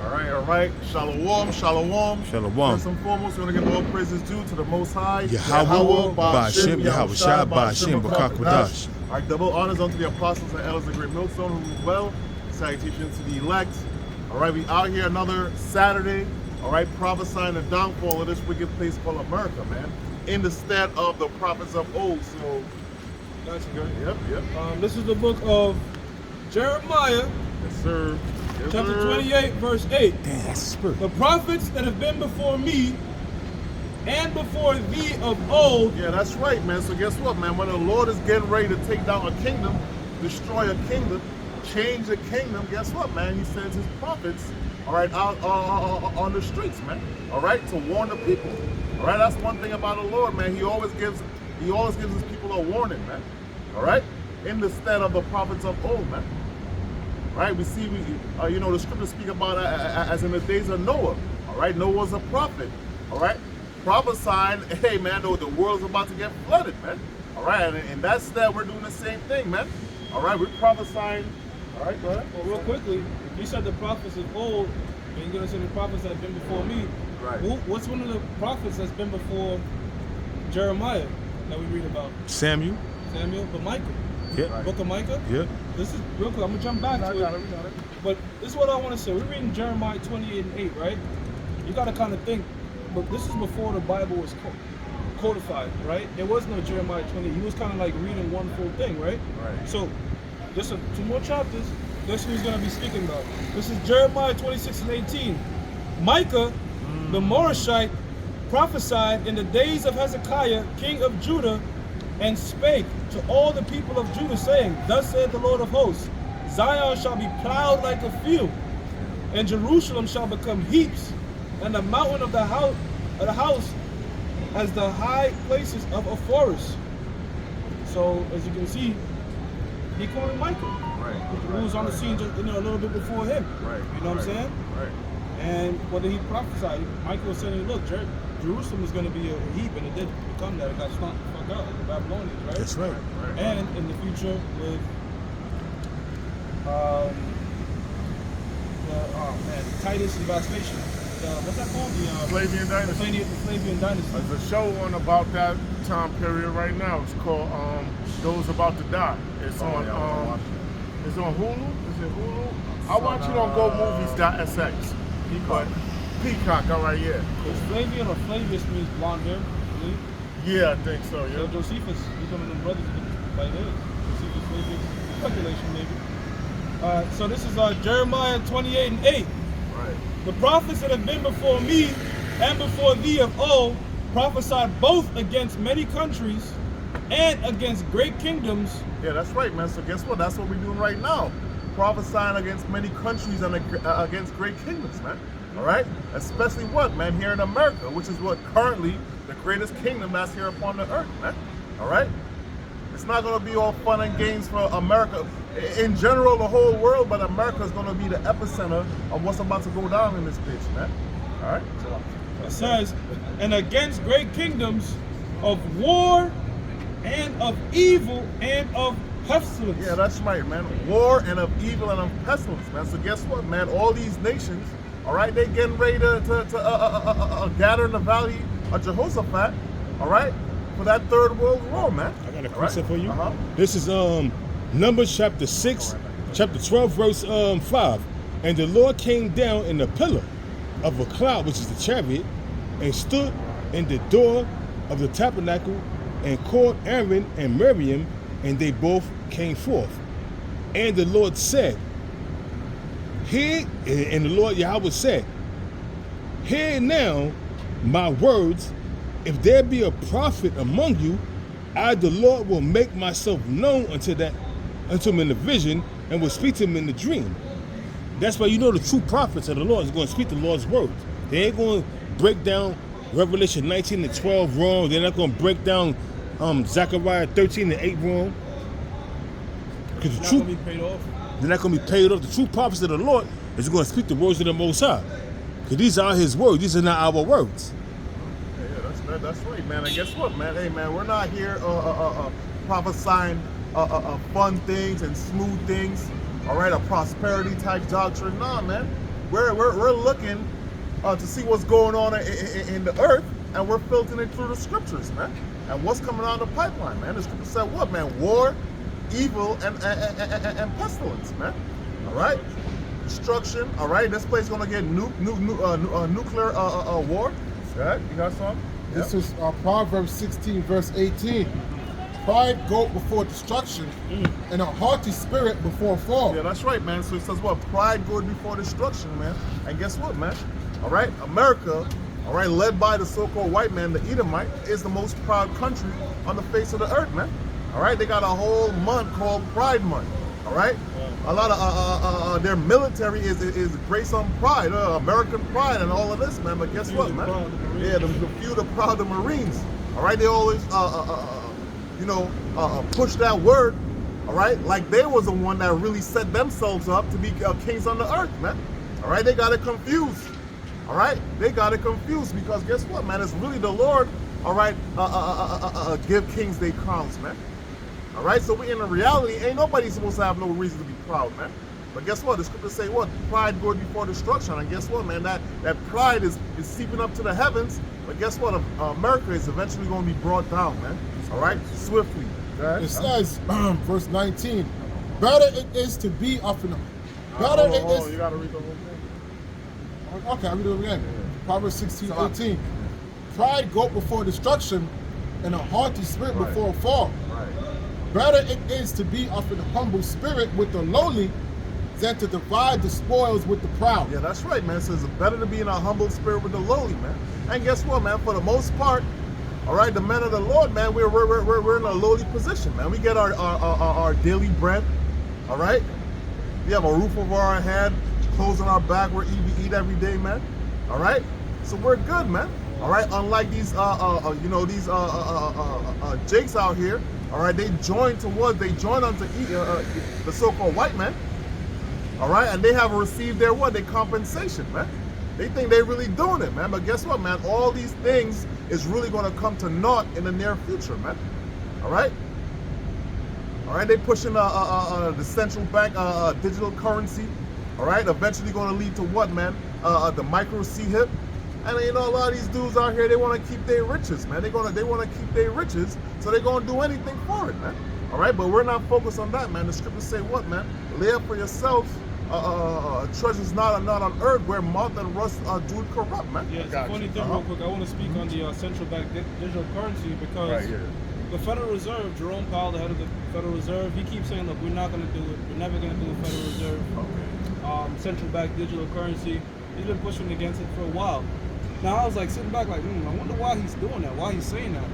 All right. Shalom, shalom. Shalom. First and foremost, we're going to give all praises due to the Most High. Yahweh, Ba'ashem, Yahushua, Ba'ashem, B'Kakadash. All right, double honors unto the apostles and elders of the great millstone who rule well. Salutations to the elect. All right, we out here another Saturday. All right, prophesying the downfall of this wicked place called America, man. In the stead of the prophets of old. So, That's good. Yep. This is the book of Jeremiah, Yes, sir. Yes, chapter sir. 28, verse 8. Damn, that's spirit. The prophets that have been before me and before thee of old. Yeah, that's right, man. So guess what, man? When the Lord is getting ready to take down a kingdom, destroy a kingdom, change a kingdom, guess what, man? He sends his prophets, all right, out on the streets, man. All right, to warn the people. All right, that's one thing about the Lord, man. He always gives his people a warning, man. All right, in the stead of the prophets of old, man. Right, we see, the scriptures speak about as in the days of Noah. All right, Noah's a prophet. All right, prophesying, hey man, the world's about to get flooded, man. All right, and that's that we're doing the same thing, man. All right, we're prophesying. All right, go ahead. Well, real quickly, you said the prophets of old, and you're going to say the prophets that have been before me. Right. What's one of the prophets that's been before Jeremiah that we read about? Samuel. Samuel, but Micah. Yeah. Right. Book of Micah. Yeah. This is real quick. I'm gonna jump back to We got it. it. But this is what I want to say. We're reading Jeremiah 28 and 8, right? You got to kind of think, but this is before the Bible was codified, right? There was no Jeremiah 28. He was kind of like reading one full thing, right? Right. So, there's two more chapters. That's who he's going to be speaking about. This is Jeremiah 26 and 18. Micah, the Morashite, prophesied in the days of Hezekiah, king of Judah, and spake to all the people of Judah, saying, Thus saith the Lord of hosts, Zion shall be plowed like a field, and Jerusalem shall become heaps, and the mountain of the house as the high places of a forest. So, as you can see, he calling Micah, Right. who was on the scene just a little bit before him. Right. You know what I'm saying? Right. And what did he prophesy? Michael was saying, look, Jerusalem is going to be a heap, and it did become that. It got stomped the fuck out, the Babylonians, right? That's right. Right. And in the future with, Titus and Vespasian. What's that called? The Flavian Dynasty. Flavian Dynasty. There's a show on about that time period right now. It's called Those About to Die. It's on it's on Hulu. Is it Hulu? I watch it on GoMovies.sx. Peacock. Peacock, all right, yeah. Because Flavian or Flavius means blonde hair, I believe. Yeah, I think so, So yeah. Josephus, he's one of them brothers like this. Josephus, Flavius, speculation maybe. So this is Jeremiah 28 and 8. Right. The prophets that have been before me and before thee of old prophesied both against many countries and against great kingdoms. Yeah, that's right, man. So guess what? That's what we're doing right now. Prophesying against many countries and against great kingdoms, man. All right? Especially what, man? Here in America, which is what currently the greatest kingdom that's here upon the earth, man. All right? It's not going to be all fun and games for America. In general, the whole world, but America is going to be the epicenter of what's about to go down in this bitch, man. All right? It says, and against great kingdoms of war and of evil and of pestilence. Yeah, that's right, man. War and of evil and of pestilence, man. So guess what, man? All these nations, all right, they getting ready to gather in the valley of Jehoshaphat, all right, for that third world war, man. I got a question for you. Uh-huh. This is Numbers chapter 6, chapter 12, verse 5. And the Lord came down in a pillar of a cloud, which is the chariot, and stood in the door of the tabernacle and called Aaron and Miriam, and they both came forth. And the Lord said, and the Lord Yahweh said, Hear now my words. If there be a prophet among you, I, the Lord, will make myself known unto him in the vision, and will speak to him in the dream. That's why the true prophets of the Lord is going to speak the Lord's words. They ain't going to break down Revelation 19 and 12 wrong. They're not going to break down Zechariah 13 and 8 wrong. Because It's not going to be paid off. they're not going to be paid off. The true prophets of the Lord is going to speak the words of the Most High. Because these are his words. These are not our words. Yeah, that's right, man. And guess what, man? Hey, man, we're not here prophesying fun things and smooth things, all right, a prosperity type doctrine. Nah, man. we're looking to see what's going on in the earth, and we're filtering it through the scriptures, man. And what's coming out of the pipeline, man? The scripture said what, man? War, evil, and pestilence, man. All right, destruction. All right, this place is gonna get nuclear war. Right? You got something? This is Proverbs 16, verse 18. Pride goeth before destruction, and a haughty spirit before a fall. Yeah, that's right, man. So it says what? Pride goes before destruction, man. And guess what, man? All right, America, all right, led by the so-called white man, the Edomite, is the most proud country on the face of the earth, man. All right, they got a whole month called Pride Month. All right, a lot of their military is based on pride, American pride, and all of this, man. But guess what, man? Yeah, the few, the proud, the Marines. All right, they always push that word, all right, like they was the one that really set themselves up to be kings on the earth, man. All right, they got it confused. All right, they got it confused because guess what, man? It's really the Lord, all right, give kings their crowns, man. All right, so in reality, ain't nobody supposed to have no reason to be proud, man. But guess what? The scriptures say what? Pride goes before destruction. And guess what, man? That pride is seeping up to the heavens. But guess what? America is eventually going to be brought down, man. All right, swiftly. Right? It says, verse 19, better it is to be up in the... Better it is... You got to read the whole thing. Okay, I'll read it again. Proverbs 16, 18. Pride goeth before destruction, and a haughty spirit before a fall. Right. Better it is to be of an humble spirit with the lowly than to divide the spoils with the proud. Yeah, that's right, man. So it's better to be in a humble spirit with the lowly, man. And guess what, man? For the most part, all right, the men of the Lord, man, we're in a lowly position, man. We get our daily bread, all right? We have a roof over our head, clothes on our back, we eat every day, man. All right? So we're good, man. All right? Unlike these jakes out here, all right, they join to what? They join unto the so-called white man. All right, and they haven't received their what? Their compensation, man. They think they're really doing it, man. But guess what, man? All these things is really going to come to naught in the near future, man. All right? All right, they pushing the central bank digital currency. All right, eventually going to lead to what, man? The micro C-hip. And you know, a lot of these dudes out here, they want to keep their riches, man. They want to keep their riches, so they're going to do anything for it, man. All right, but we're not focused on that, man. The scriptures say what, man? Lay up for yourself treasures not on earth where moth and rust do corrupt, man. Yeah, it's a funny thing, real quick. I want to speak on the central bank digital currency because the Federal Reserve, Jerome Powell, the head of the Federal Reserve, he keeps saying, look, we're not going to do it. We're never going to do a Federal Reserve central bank digital currency. He's been pushing against it for a while. Now I was like sitting back like, I wonder why he's doing that, why he's saying that.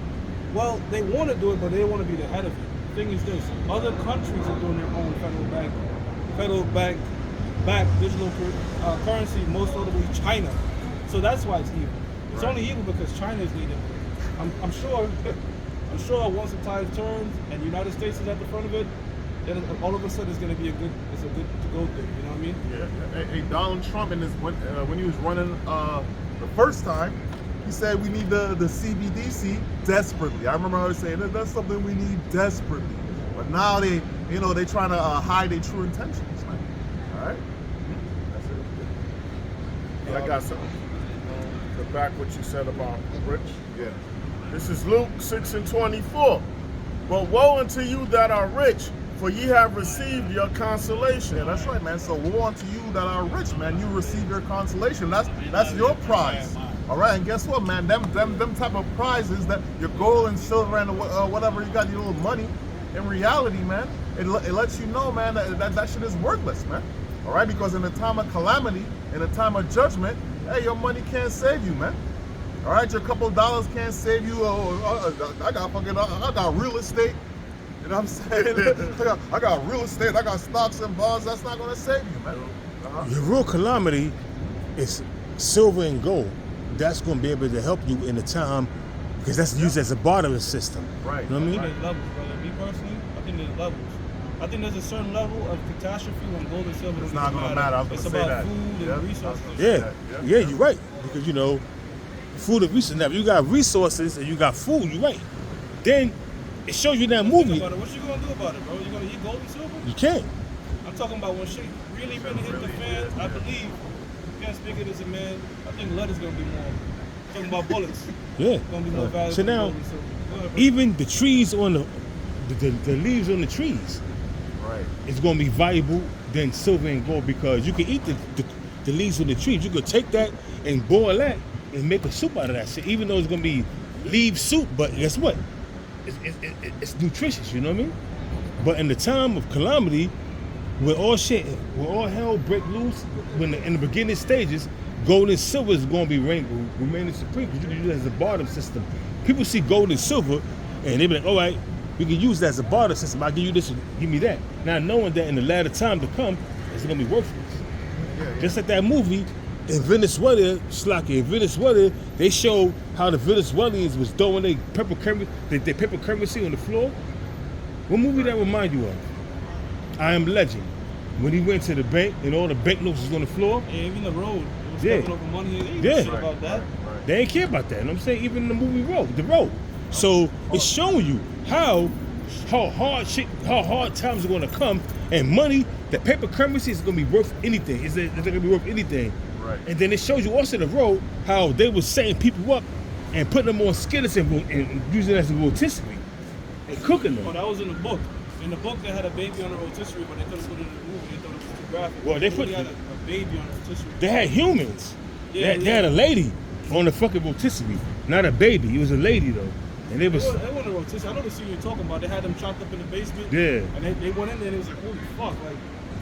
Well, they want to do it, but they want to be the head of it. The thing is this, other countries are doing their own federal bank digital currency, most notably China. So that's why it's evil. It's only evil because China is needed. I'm sure once the tide turns and the United States is at the front of it, then all of a sudden it's a good to go thing. You know what I mean? Yeah. Hey, Donald Trump when he was running the first time, he said we need the CBDC desperately. I remember her saying that's something we need desperately. But now they trying to hide their true intentions, man. All right. That's it. Yeah, I got something to back what you said about rich. Yeah. This is Luke 6:24. But woe unto you that are rich, for ye have received your consolation. Yeah, that's right, man. So woe unto you that are rich, man. You receive your consolation. That's your prize. All right, and guess what, man? Them type of prizes, that your gold and silver and whatever you got, your little money. In reality, man, it lets you know, man, that shit is worthless, man. All right, because in the time of calamity, in the time of judgment, hey, your money can't save you, man. All right, your couple dollars can't save you. I got real estate. You know what I'm saying? I got real estate. I got stocks and bonds. That's not gonna save you, man. Your real calamity is silver and gold. That's going to be able to help you in the time, because that's used as a bartering system. Right. You know what I mean? I think there's levels, brother. Me personally, I think there's levels. I think there's a certain level of catastrophe when gold and silver It's not gonna matter. It's about food and resources. Yeah, you're right. Because food and resources. Now, if you got resources and you got food, you're right. Then it shows you that movie. What you gonna do about it, bro? You gonna eat gold and silver? You can't. I'm talking about when shit really hit the fan. I believe can't speak it as a man. I think lead is gonna be more. Talking about bullets. Yeah. Gonna be more valuable. So now, than gold, so go ahead, bro. even the trees on the leaves on the trees, Right. it's gonna be valuable than silver and gold because you can eat the leaves of the trees. You could take that and boil that and make a soup out of that shit. Even though it's gonna be leaf soup, but guess what? It's nutritious. You know what I mean? But in the time of calamity, when all hell break loose, in the beginning stages, gold and silver is going to be remaining supreme because you can use it as a barter system. People see gold and silver and they be like, all right, we can use that as a barter system. I'll give you this and give me that. Now knowing that in the latter time to come, it's going to be worthless. Just like that movie in Venezuela, they showed how the Venezuelans was throwing their paper currency on the floor. What movie that remind you of? I Am Legend. When he went to the bank and all the banknotes was on the floor. Yeah, even the road. It was Yeah. stepping over money. They didn't Yeah. give a shit about that. They ain't care about that. You know what I'm saying? Even in the movie The Road. So it's showing you how hard times are gonna come and money, that paper currency is gonna be worth anything. It's not gonna be worth anything. Right. And then it shows you also the road how they was setting people up and putting them on skillets and using it as a rotisserie and cooking them. Oh, that was in the book. In the book, they had a baby on the rotisserie, but they couldn't put it in the movie. They thought it was too graphic. Well, they The put- movie had a baby on the rotisserie. They had humans. Yeah, They had a lady on the fucking rotisserie, not a baby. It was a lady though, and they was. They wasn't a rotisserie. I know the scene you're talking about. They had them chopped up in the basement. Yeah. And they went in there and it was like, holy fuck, like,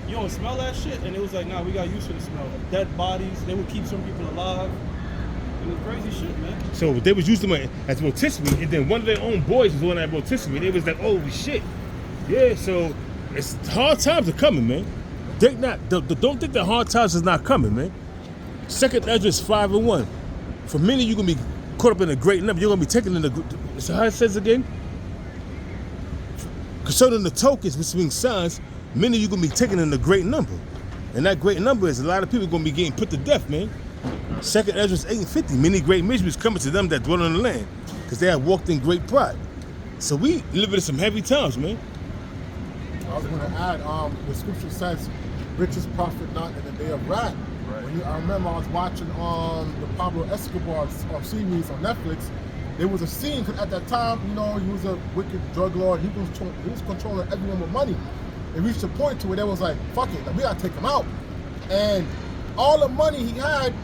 you don't smell that shit? And it was like, nah, we got used to the smell. Like, dead bodies. They would keep some people alive. It was crazy shit, man. So they was using them as rotisserie, and then one of their own boys was on that rotisserie. They was like, "Holy shit!" Yeah. So it's hard times are coming, man. Don't think that hard times is not coming, man. Second Ezra 5:1. For many, you're gonna be caught up in a great number. You're gonna be taken in the. So how it says again? Concerning the tokens between signs, many of you gonna be taken in a great number, and that great number is a lot of people gonna be getting put to death, man. Second Ezra 8:50. Many great miseries coming to them that dwell on the land, because they have walked in great pride. So we living in some heavy times, man. I was going to add, the scripture says, richest profit not in the day of wrath. Right. I remember I was watching the Pablo Escobar series on Netflix. There was a scene, 'cause at that time, you know, he was a wicked drug lord. He was controlling everyone with money. It reached a point to where they was like, fuck it, like, we gotta take him out. And all the money he had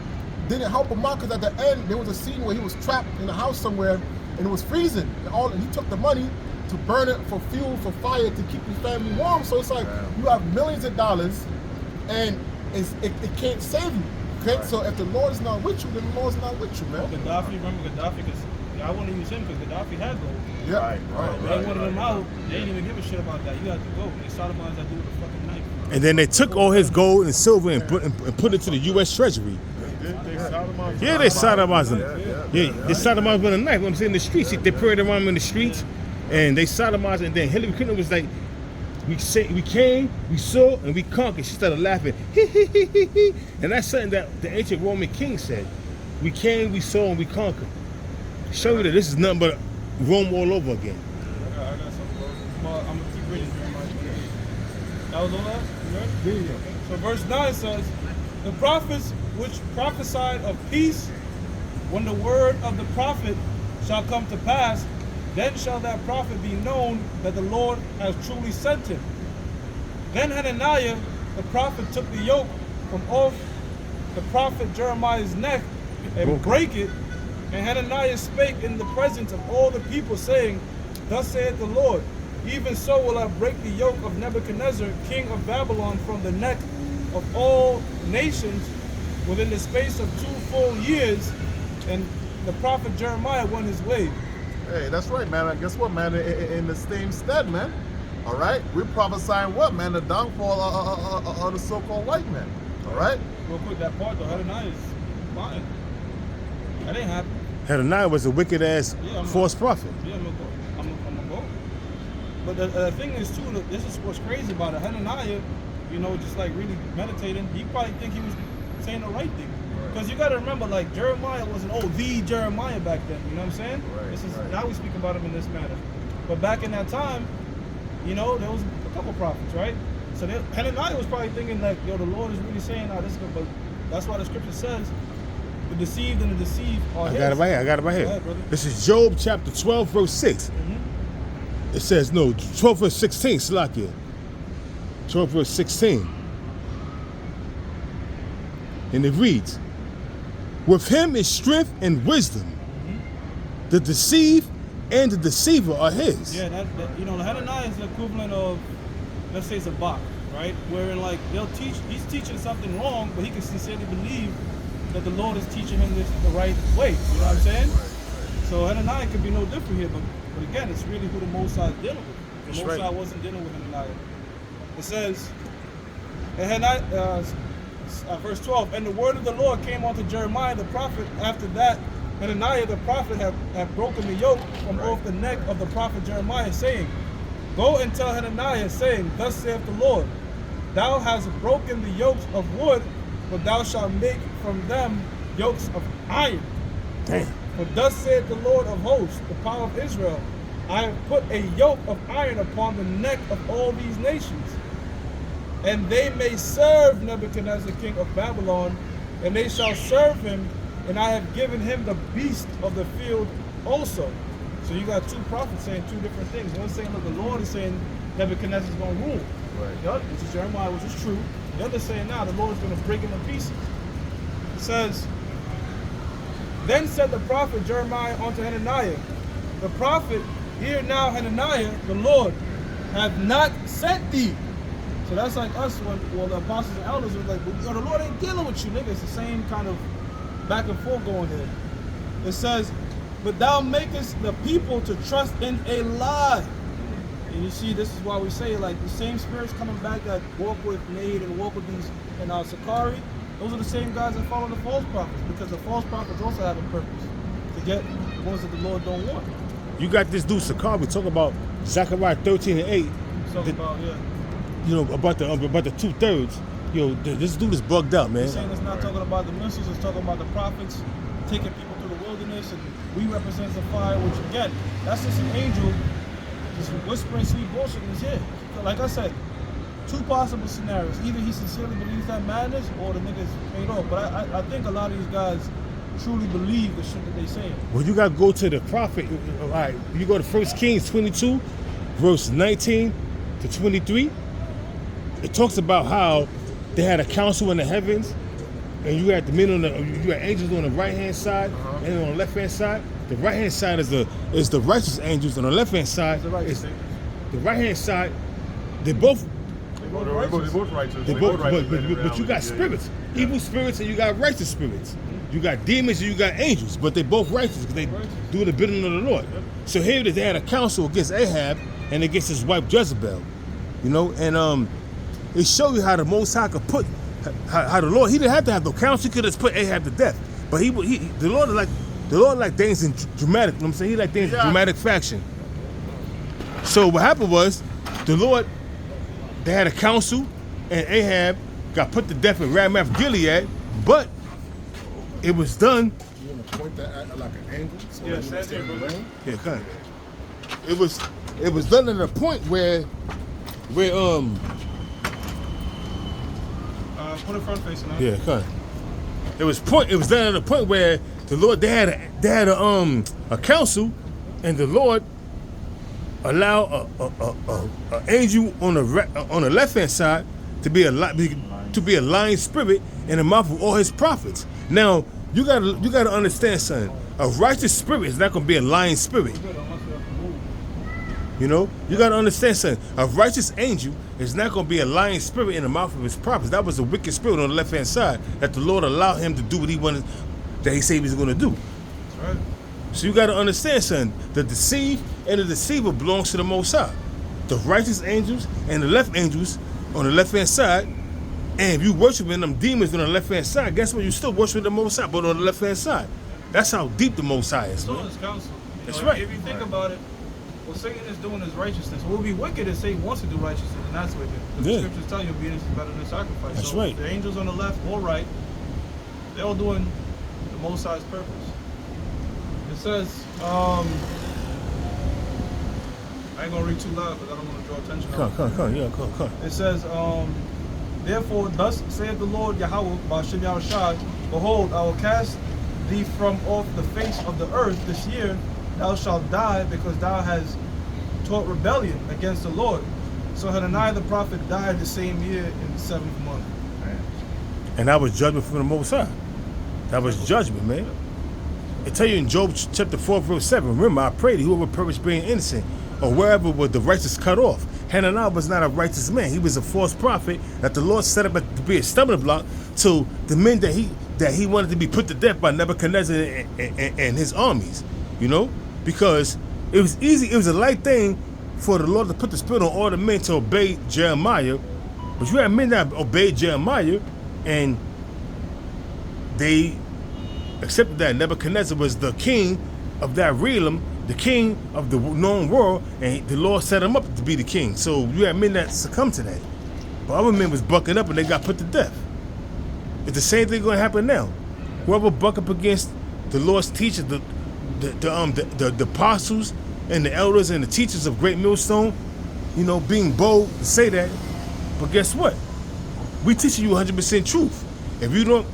didn't help him out, because at the end, there was a scene where he was trapped in a house somewhere and it was freezing. And he took the money to burn it for fuel, for fire, to keep his family warm. So it's like, you have millions of dollars and it can't save you. Okay? So if the Lord is not with you, then the Lord's not with you, man. Gaddafi, remember Gaddafi? Because I want to use him because Gaddafi had gold. Yeah. Right. They wanted him out. They didn't even give a shit about that. You had to go. They sodomized that dude with a fucking knife. And then they took all his gold and silver and put it to the U.S. Treasury. They sodomized. Yeah, they sodomized him. Yeah, they sodomized him with a knife. I'm saying in the streets, they paraded around him in the streets, and they sodomized. And then Hillary Clinton was like, we came, we saw, and we conquered. She started laughing, and that's something that the ancient Roman king said. We came, we saw, and we conquered. Show you that this is nothing but Rome all over again. I got something, bro. I'm going to keep reading Jeremiah 28. That was all that? You ready? Okay. So verse 9 says, the prophets which prophesied of peace, when the word of the prophet shall come to pass, then shall that prophet be known that the Lord has truly sent him. Then Hananiah, the prophet, took the yoke from off the prophet Jeremiah's neck and brake it. And Hananiah spake in the presence of all the people, saying, thus saith the Lord, even so will I break the yoke of Nebuchadnezzar, king of Babylon, from the neck of all nations within the space of 2 full years. And the prophet Jeremiah went his way. Hey, that's right, man. And guess what, man? In the same stead, man. All right? We're prophesying what, man? The downfall of the so-called white man. All right? Real quick, that part though, Hananiah is lying. That ain't happening. Hananiah was a wicked ass false prophet. Yeah, I'm gonna go. But the thing is too, this is what's crazy about it. Hananiah, you know, just like really meditating, he probably think he was saying the right thing. Because you got to remember, like, Jeremiah wasn't, the Jeremiah back then. You know what I'm saying? Right. Now we speak about him in this manner. But back in that time, you know, there was a couple prophets, right? So Hananiah was probably thinking, like, yo, the Lord is really saying, this is good. But That's why the scripture says the deceived and the deceived are I his. got it right here. I got it right Go here. ahead, brother. This is Job chapter 12, verse 6. It says, no, 12 verse 16, Slakia. 12 verse 16. And it reads, with him is strength and wisdom. The deceived and the deceiver are his. Yeah, that you know, the Hananiah is the equivalent of, let's say it's a Bach, right? Wherein like he's teaching something wrong, but he can sincerely believe that the Lord is teaching him this the right way. You know what I'm saying? So Hananiah could be no different here, but again, it's really who the Most High is dealing with. The Most High wasn't dealing with Hananiah. It says, verse 12, and the word of the Lord came unto Jeremiah the prophet. After that, Hananiah the prophet had broken the yoke from off the neck of the prophet Jeremiah, saying, go and tell Hananiah, saying, thus saith the Lord, thou hast broken the yokes of wood, but thou shalt make from them yokes of iron. Damn. For thus saith the Lord of hosts, the power of Israel, I have put a yoke of iron upon the neck of all these nations, and they may serve Nebuchadnezzar king of Babylon, and they shall serve him, and I have given him the beast of the field also. So you got two prophets saying two different things. One saying, look, the Lord is saying Nebuchadnezzar is going to rule. Right. The other, which is Jeremiah, which is true. The other saying now the Lord is going to break him in pieces. It says, then said the prophet Jeremiah unto Hananiah, the prophet, hear now Hananiah, the Lord hath not sent thee. So that's like us when the apostles and elders were like, well, the Lord ain't dealing with you, nigga. It's the same kind of back and forth going here. It says, but thou makest the people to trust in a lie. And you see, this is why we say, like, the same spirits coming back that walk with Nade and walk with these and Sakari, those are the same guys that follow the false prophets, because the false prophets also have a purpose to get the ones that the Lord don't want. You got this dude Sakari talking about Zechariah 13 and 8. Talking about, yeah. You know, about the 2/3. Yo, this dude is bugged out, man. He's saying it's not talking about the missiles, it's talking about the prophets taking people through the wilderness, and we represent the fire, which again, that's just an angel just whispering sweet bullshit in his head. So like I said, two possible scenarios. Either he sincerely believes that madness, or the nigga's paid off. But I think a lot of these guys truly believe the shit that they saying. Well, you got to go to the prophet. All right, you go to 1 Kings 22, verse 19 to 23. It talks about how they had a council in the heavens, and you had the men you had angels on the right hand side and on the left hand side. The right hand side is the righteous angels, and on the left hand side is the right hand side. They both righteous. But you got spirits, evil spirits, and you got righteous spirits. You got demons and you got angels, but they both righteous because they do the bidding of the Lord. So here they had a council against Ahab and against his wife Jezebel, you know, and it showed you how the Most High could put how the Lord. He didn't have to have no council; he could have put Ahab to death. But the Lord like things in dramatic. You know what I'm saying? He like things in dramatic fashion. So what happened was the Lord. They had a council, and Ahab got put to death in Ramoth Gilead, but it was done. You want to point that at like an angle? So Yeah, that's it, bro. Yeah, kind of. It was done at a point where Put it front facing now. yeah, kind of. It was done at a point where the Lord they had a council, and the Lord allowed a angel on the left hand side to be a lying spirit in the mouth of all his prophets. Now you gotta understand something. A righteous spirit is not gonna be a lying spirit. You know, you gotta understand something. A righteous angel is not gonna be a lying spirit in the mouth of his prophets. That was a wicked spirit on the left hand side that the Lord allowed him to do what he wanted, that he said he was gonna do. That's right. So you gotta understand something. The deceived and the deceiver belongs to the Most High. The righteous angels and the left angels on the left hand side. And if you worshiping them demons on the left hand side, guess what? You still worshiping the Most High, but on the left hand side. That's how deep the Most High is, So man. is counsel. That's right. If you think about it, what Satan is doing is righteousness. What would be wicked is Satan wants to do righteousness, and that's wicked. The Yeah. scriptures tell you obedience is better than sacrifice. That's so right. The angels on the left or right, they're all doing the Most High's purpose. It says, I ain't gonna read too loud because I don't want to draw attention. Come. It says, Therefore, thus saith the Lord Yahweh, Ba'ashem Yahushai, behold, I will cast thee from off the face of the earth this year. Thou shalt die, because thou hast taught rebellion against the Lord. So Hananiah the prophet died the same year in the 7th month. And that was judgment from the Most High. That was judgment, man. It tell you in Job chapter 4, verse 7, remember, I pray that whoever perished being innocent, or wherever was the righteous cut off. Hananiah was not a righteous man. He was a false prophet that the Lord set up to be a stumbling block to the men that he wanted to be put to death by Nebuchadnezzar and his armies, you know? Because it was easy, it was a light thing for the Lord to put the spirit on all the men to obey Jeremiah. But you had men that obeyed Jeremiah, and they accepted that Nebuchadnezzar was the king of that realm, the king of the known world, and the Lord set him up to be the king. So you had men that succumbed to that. But other men was bucking up and they got put to death. It's the same thing going to happen now. Whoever buck up against the Lord's teachers, the apostles and the elders and the teachers of Great Millstone, you know, being bold to say that. But guess what? We teaching you 100% truth. If you don't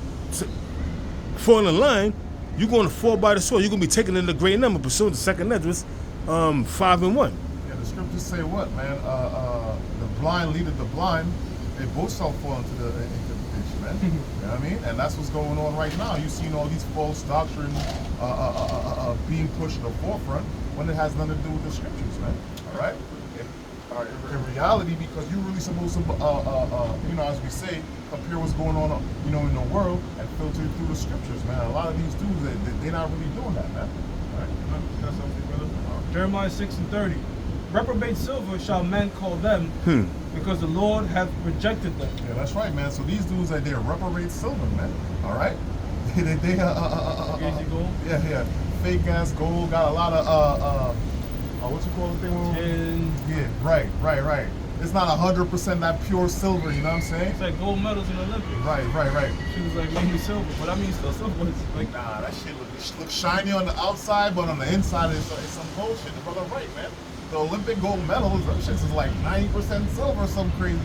fall in line, you're going to fall by the sword. You're going to be taken in the great number, pursuant to 2nd Esdras 5:1. Yeah, the scriptures say what, man? The blind leadeth the blind. They both shall fall into the ditch, man. You know what I mean? And that's what's going on right now. You've seen all these false doctrines being pushed to the forefront when it has nothing to do with the scriptures, man. All right? In reality, because you're really supposed to, you know, as we say, compare what's going on, you know, in the world and filter it through the scriptures, man. A lot of these dudes, they're not really doing that, man. All right? That's something, brother. Jeremiah 6:30. Reprobate silver shall men call them, because the Lord hath rejected them. Yeah, that's right, man. So these dudes, they're reprobate silver, man. All right? They Crazy gold? Yeah. Fake ass gold, got a lot of, what you call the thing? And Yeah, right. It's not 100% that pure silver, you know what I'm saying? it's like gold medals in the Olympics. Right. She was like mainly silver, but I mean still silver. It's like Nah, that shit look shiny on the outside, but on the inside it's some bullshit. The brother right, man. The Olympic gold medals, them shits is like 90% silver, some crazy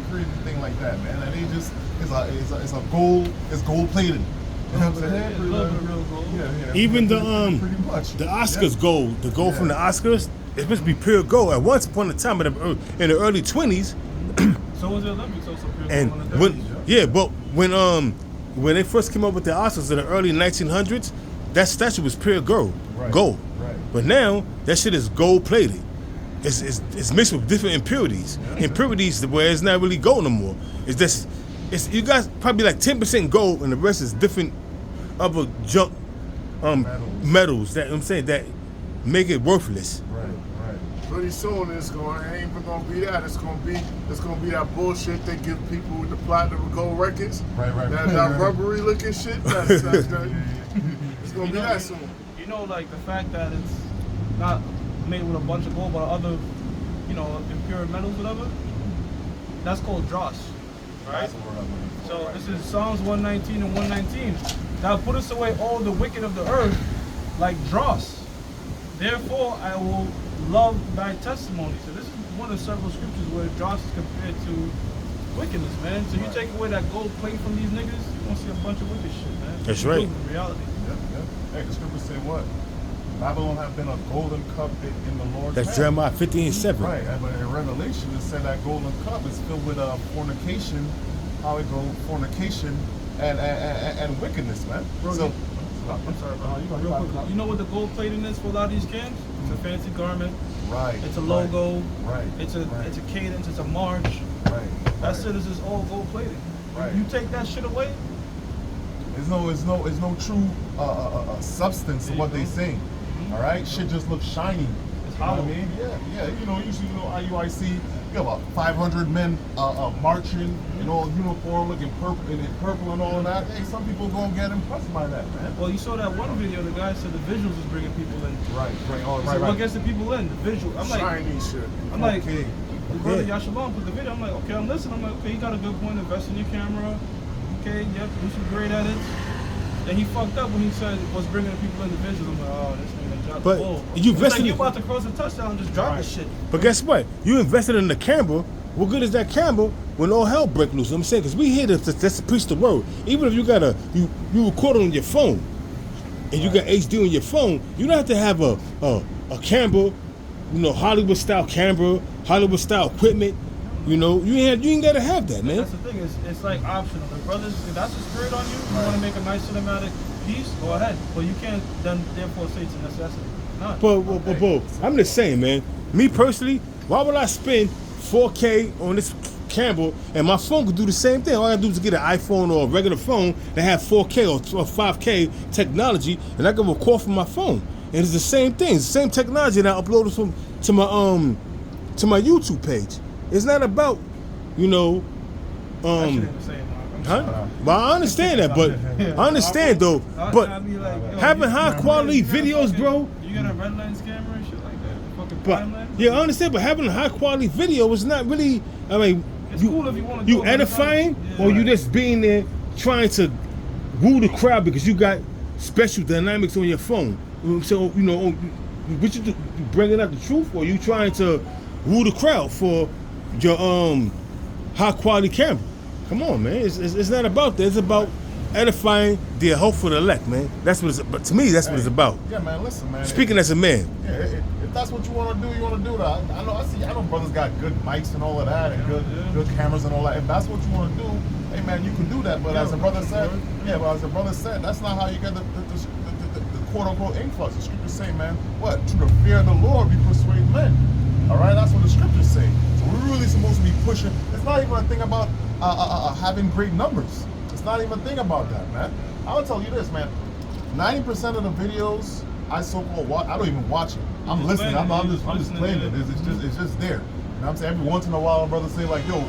thing like that, man. And they just it's gold plated. You know what I'm saying? a little bit of real gold. Yeah. Even pretty much. the Oscars gold, the gold from the Oscars, it's supposed to be pure gold. At once upon a time in the early 20s, So was the Olympics also pure and gold in the 30s. but when they first came up with the Oscars in the early 1900s, that statue was pure gold. Right. But now that shit is gold plated. It's mixed with different impurities. Impurities where it's not really gold no more. You got probably like 10% gold and the rest is different other junk metals that I'm saying that make it worthless. Right. Pretty soon it ain't even gonna be that. It's gonna be that bullshit they give people with the platinum and gold records. Right. That rubbery looking shit. It's gonna be that soon. You know, like the fact that it's not made with a bunch of gold, but other, you know, impure metals, whatever. That's called dross, right? That's the word I'm looking for. So this is Psalms 119 and 119. Thou puttest away all the wicked of the earth like dross. Therefore I will love thy testimony. So this is one of several scriptures where dross is compared to wickedness, man. So you take away that gold plate from these niggas, you're gonna see a bunch of wicked shit, man. That's right. In reality. Yeah. Hey, the scriptures say what? Babylon have been a golden cup in the Lord's That's hand. Jeremiah 15:7. Right, but in Revelation it said that golden cup is filled with fornication, fornication and wickedness, man. Bro, So, I'm sorry, bro. Real quick, you know what the gold plating is for a lot of these camps? It's a fancy garment. right. It's a logo. Right. It's a cadence. It's a march. Right. That shit is just all gold plated. Right. You take that shit away, There's no true substance to what they saying. All right, shit just looks shiny. It's You know what hollow. I mean? Yeah. You know, usually, IUIC, you got about 500 men marching in all uniform, looking purple and all of that. Hey, some people gonna get impressed by that, man. Well, you saw that one video. The guy said the visuals was bringing people in. Right. Oh, So what gets the people in? The visual. I'm like, Shiny shit. Okay. the brother Yashalom put the video. I'm like, okay, I'm listening. I'm like, okay, you got a good point. Invest in your camera. Okay, yep, you should great at it. Then he fucked up when he said what's bringing the people in the visuals. I'm like, oh, this nigga dropped But the ball. you It's invested like you in- about to cross a touchdown, just drop the shit. But guess what? You invested in the camera. what good is that camera when all hell break loose? I'm saying, because we here to preach the word. Even if you got you record on your phone, and you got HD on your phone, you don't have to have a camera, Hollywood style camera, Hollywood style equipment. You ain't gotta have that, man. That's the thing, it's like optional. If brothers, if that's the spirit on you, you want to make a nice cinematic piece, go ahead. But you can't then therefore say it's a necessity. None. But I'm just saying, man. Me personally, why would I spend 4K on this camera and my phone could do the same thing? All I gotta do is get an iPhone or a regular phone that have 4K or 5K technology, and I can record from my phone. And it's the same thing, it's the same technology, and I upload it to my YouTube page. It's not about, Huh? Well, I understand that, but I understand though. But having high quality videos, bro. You got a red lens camera and shit like that. Fucking But prime lens. yeah, I understand. But having a high quality video is not really. I mean, It's cool if you want to. you edifying, or you just being there trying to woo the crowd because you got special dynamics on your phone. So what you bringing out the truth, or you trying to woo the crowd for your high quality camera? Come on, man. It's not about that. It's about edifying the hope for the elect, man. That's what it's. But to me, that's what it's about. Yeah, man. Listen, man. Speaking as a man. Yeah, if that's what you want to do, you want to do that. I know brothers got good mics and all of that, and good cameras and all that. If that's what you want to do, hey, man, you can do that. But as a brother said, that's not how you get the quote unquote influx. The scriptures say, man, what? Through the fear of the Lord, we persuade men. All right, that's what the scriptures say. So we're really supposed to be pushing. It's not even a thing about having great numbers. It's not even a thing about that, man. I'll tell you this, man. 90% of the videos I so-called watch, I don't even watch it. I'm listening. I'm just playing it. It's just there. You know what I'm saying? Every once in a while, brothers say like, "Yo,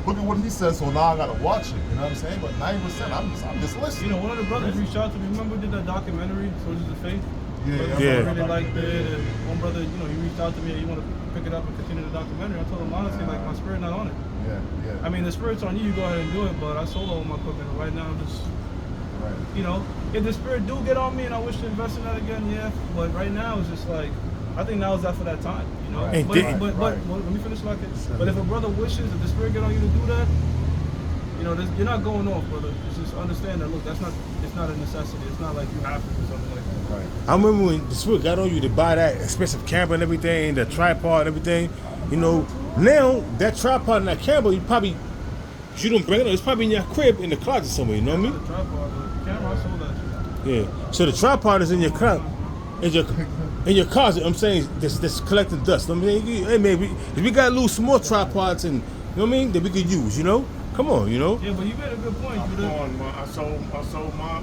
look at what he says," so now I gotta watch it. You know what I'm saying? But 90%, I'm just listening. One of the brothers reached out to me. Remember we did that documentary, Soldiers of Faith? Yeah. I really liked it. And one brother, he reached out to me. He wanted to pick it up and continue the documentary. I told him honestly, like my spirit not on it. Yeah. I mean, the spirit's on you. You go ahead and do it. But I solo my cooking right now. I'm just. If the spirit do get on me and I wish to invest in that again, yeah. But right now it's just like, I think now is after that time, Right. But let me finish like it. But if a brother wishes, if the spirit get on you to do that, you're not going off, brother. Just understand that. Look, it's not a necessity. It's not like you have to do something like that. Right. I remember when the spirit got on you to buy that expensive camera and everything, the tripod and everything. Now that tripod and that camera, you don't bring it up. It's probably in your crib in the closet somewhere. You know what I mean? The tripod, the camera, I sold that shit. Yeah. So the tripod is in your closet. In your closet, I'm saying this collecting dust. I mean, hey man, if we got to lose some more tripods and that we could use, Come on, Yeah, but you made a good point. I sold my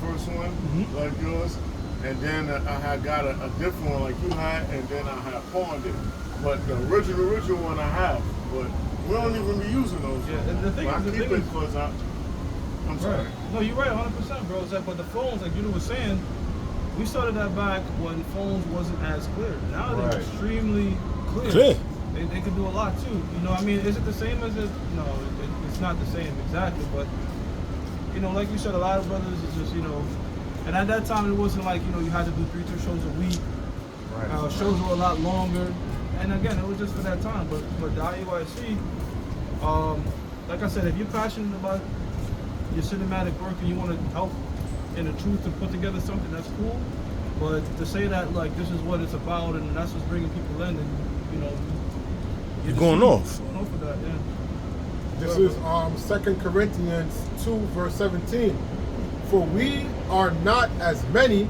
first one like yours, and then I had got a different one like you had, and then I had pawned it. But the original one I have, but we don't even be using those. Yeah, and the thing I is, keep it because I'm sorry. No, you're right, 100%, bro. It's like, but the phones, like you was saying, we started that back when phones wasn't as clear. Now they're extremely clear. They can do a lot too. I mean, is it the same as it? No, it's not the same exactly, but like you said, a lot of brothers is just and at that time it wasn't like you had to do 3 shows a week. Right. Shows were a lot longer, and again, it was just for that time. But the IUIC, like I said, if you're passionate about your cinematic work and you want to help in the truth to put together something, that's cool. But to say that like this is what it's about and that's what's bringing people in, and you're going off. Going off of that, yeah. This is 2 Corinthians 2 verse 17. For we are not as many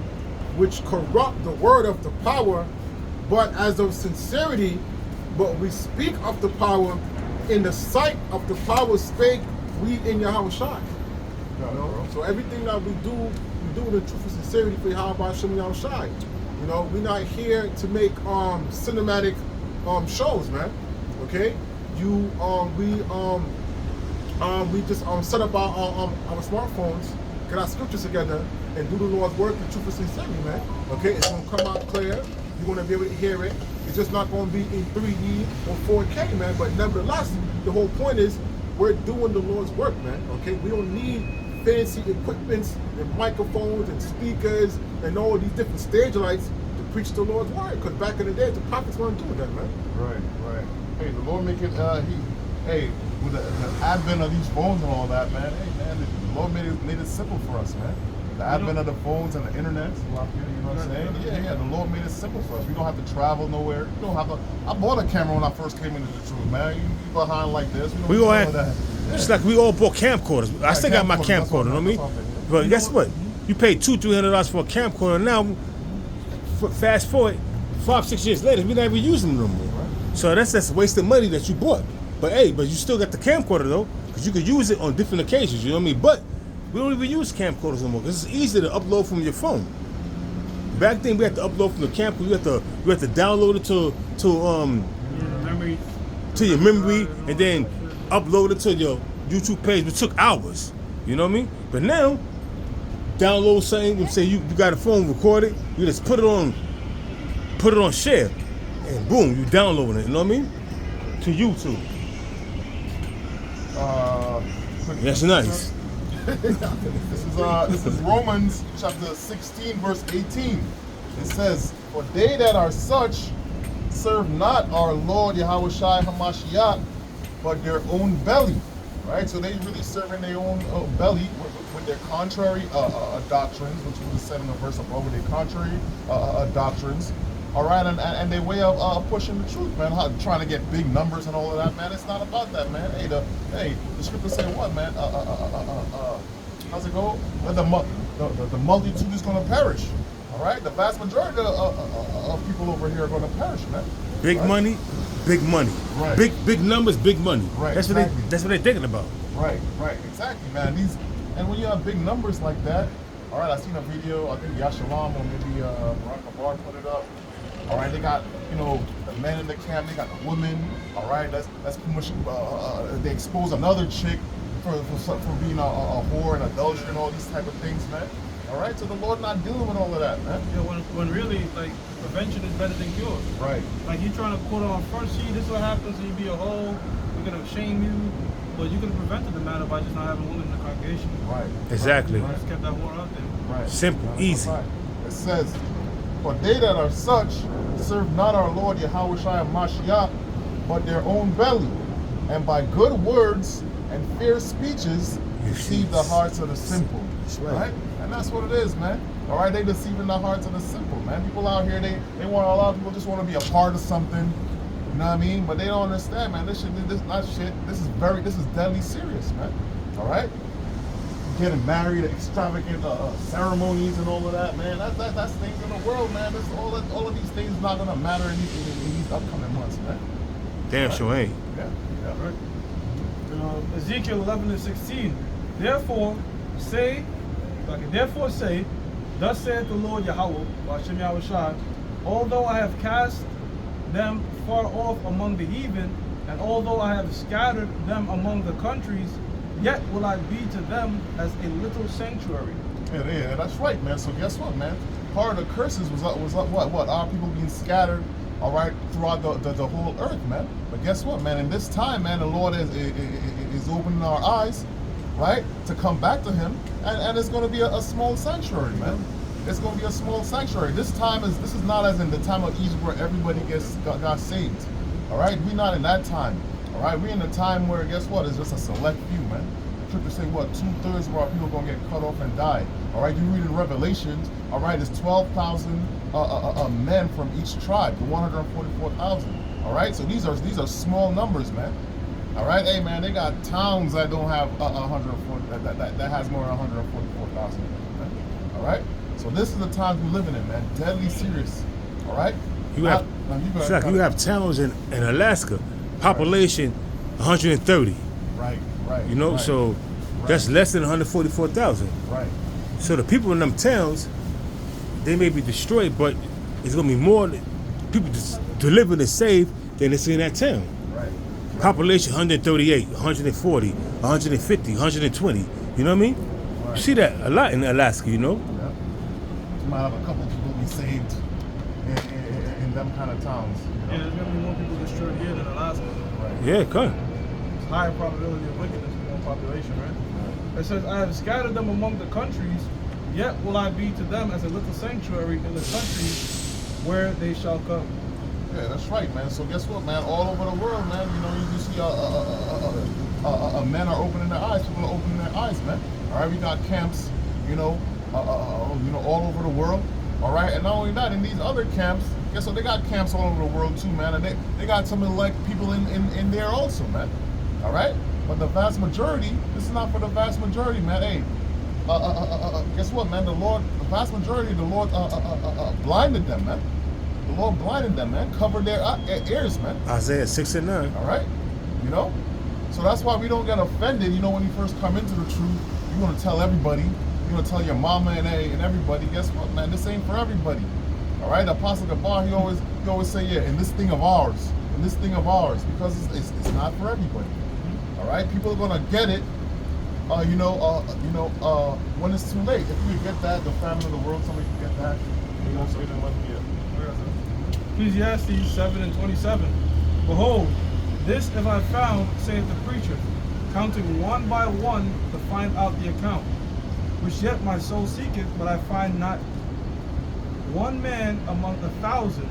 which corrupt the word of the power, but as of sincerity, but we speak of the power in the sight of the power spake we in Yahushua. So everything that we do in the truth and sincerity for Yahweh Shem Yahushua. We're not here to make cinematic shows, man. Okay? We just set up our smartphones, get our scriptures together, and do the Lord's work in truth and sincerity, man. Okay? It's gonna come out clear. You're gonna be able to hear it. It's just not gonna be in 3D or 4K, man. But nevertheless, the whole point is we're doing the Lord's work, man. Okay? We don't need fancy equipments and microphones and speakers and all these different stage lights to preach the Lord's word. Because back in the day, the prophets weren't doing that, man. Right. Hey, the Lord make it. hey, with the advent of these phones and all that, man, hey, man, the Lord made it simple for us, man. The advent of the phones and the internet, you know what I'm saying? Yeah, the Lord made it simple for us. We don't have to travel nowhere. We don't have to. I bought a camera when I first came into the truth, man. You be behind like this. We all had, that. it's like we all bought camcorders. I still got my camcorder, you know what I mean? But guess what? You paid $200-300 for a camcorder. Now, fast forward, 5-6 years later, we're not even using them no more. So that's wasted money that you bought. But hey, you still got the camcorder though, because you could use it on different occasions. You know what I mean? But we don't even use camcorders no more because it's easy to upload from your phone. Back then we had to upload from the camcorder. You had to download it to your memory and then upload it to your YouTube page. It took hours. You know what I mean? But now, download something. Say you got a phone, record it. You just put it on share, and boom, you download it. You know what I mean? To YouTube. That's nice. This is Romans chapter 16, verse 18. It says, "For they that are such serve not our Lord Yahushua Hamashiach, but their own belly." Right? So they really serving their own belly with their contrary doctrines, which was said in the verse above, with their contrary doctrines. All right, and their way of pushing the truth, man. Trying to get big numbers and all of that, man. It's not about that, man. Hey, the scripture say what, man? How's it go? The multitude is going to perish. All right, the vast majority of people over here are going to perish, man. Big money, big money. Right. Big numbers, big money. Right. That's Exactly. what they're thinking about. Right, exactly, man. And when you have big numbers like that, all right, I seen a video. I think Yashalam or maybe Barack Obama put it up. All right, they got the men in the camp. They got the women. All right, that's pretty much. They expose another chick for being a whore and adultery and all these type of things, man. All right, so the Lord not dealing with all of that, man. Yeah, when really, like, prevention is better than cure. Right. Like, you trying to put on front sheet, this is what happens when you be a hoe, we're going to shame you, but you could have prevented the matter by just not having women in the congregation. Right. Exactly. Just kept that whore out there. Right. Simple, easy. Right. It says, "For they that are such serve not our Lord Yahushua Mashiach, but their own belly, and by good words and fair speeches deceive the hearts of the simple." That's right. And that's what it is, man. All right, they deceiving the hearts of the simple, man. People out here, they want, a lot of people just want to be a part of something. You know what I mean? But they don't understand, man. This not shit. This is deadly serious, man. All right? Getting married, extravagant ceremonies and all of that, man. That's things in the world, man. All of these things not gonna matter in these upcoming months, man. Damn sure ain't. Yeah. Right. Ezekiel 11:16. Therefore say, thus saith the Lord Yahweh, Hashem Yahushua, although I have cast them far off among the heathen, and although I have scattered them among the countries, yet will I be to them as a little sanctuary. Yeah, that's right, man. So guess what, man? Part of the curses was what? Our people being scattered, all right, throughout the whole earth, man. But guess what, man? In this time, man, the Lord is opening our eyes, right, to come back to Him, and it's going to be a small sanctuary, man. It's going to be a small sanctuary. This is not as in the time of Egypt where everybody got saved. All right, we're not in that time. All right, we're in a time where, guess what, it's just a select few, man. The scripture say what, 2/3 of our people are going to get cut off and die. All right, you read in Revelations, all right, it's 12,000 men from each tribe, the 144,000. All right, so these are small numbers, man. All right, hey, man, they got towns that don't have 140, that has more than 144,000. All right, so this is the times we're living in, man. Deadly serious. All right. You have towns in Alaska, population 130. Right. You know, right, so that's less than 144,000. Right. So the people in them towns, they may be destroyed, but it's gonna be more people delivered and saved than it's in that town. Right. Population 138, 140, 150, 120. You know what I mean? Right. You see that a lot in Alaska, you know? Yeah. You might have a couple people be saved in them kind of towns. You know? Yeah, there's going to be more people destroyed here than Alaska. Right. Yeah, come. It's higher probability of wickedness, more population, right? It says, I have scattered them among the countries, yet will I be to them as a little sanctuary in the countries where they shall come. Yeah, that's right, man. So guess what, man? All over the world, man. You know, you see men are opening their eyes. People are opening their eyes, man. All right, we got camps, you know, all over the world. All right, and not only that, in these other camps, guess what? They got camps all over the world too, man. And they got some elect people in there also, man. All right, but the vast majority, this is not for the vast majority, man. Hey, guess what, man? The vast majority, the Lord blinded them, man. The Lord blinded them, man. Covered their ears, man. Isaiah 6:9. All right, you know. So that's why we don't get offended. You know, when you first come into the truth, you want to tell everybody. You want to tell your mama and everybody. Guess what, man? This ain't for everybody. All right. Apostle Gabar, he always say, yeah, in this thing of ours, because it's not for everybody. All right. People are gonna get it. When it's too late. If you get that, the family of the world, somebody can get that. You know, so Ecclesiastes 7:27. Behold, this have I found, saith the preacher, counting one by one to find out the account, which yet my soul seeketh, but I find not. One man among 1,000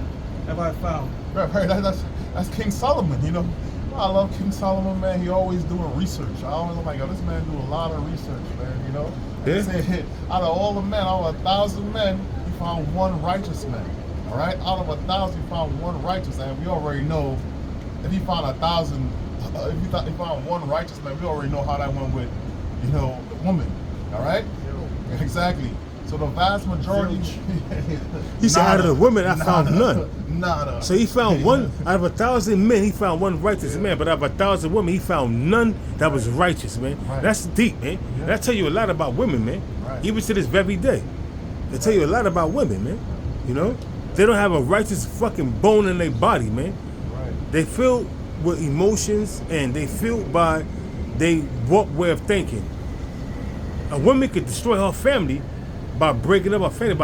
have I found. Right. That's King Solomon. You know, I love King Solomon, man. He always doing research. I always like, this man do a lot of research, man. You know, Yeah. out of all the men, out of 1,000 men, he found one righteous man. All right, out of 1,000, he found one righteous, and we already know if he found 1,000, if he found one righteous man, we already know how that went with, you know, the woman. All right, exactly. So the vast majority. He said, out of the women, I found none. Nada. So he found one out of 1,000 men. He found one righteous man, but out of 1,000 women, he found none that was righteous, man. Right. That's deep, man. Yeah. That tell you a lot about women, man. Right. Even to this very day, they tell you a lot about women, man. You know, they don't have a righteous fucking bone in their body, man. Right. They filled with emotions and they filled by they warped way of thinking. A woman could destroy her family by breaking up her family,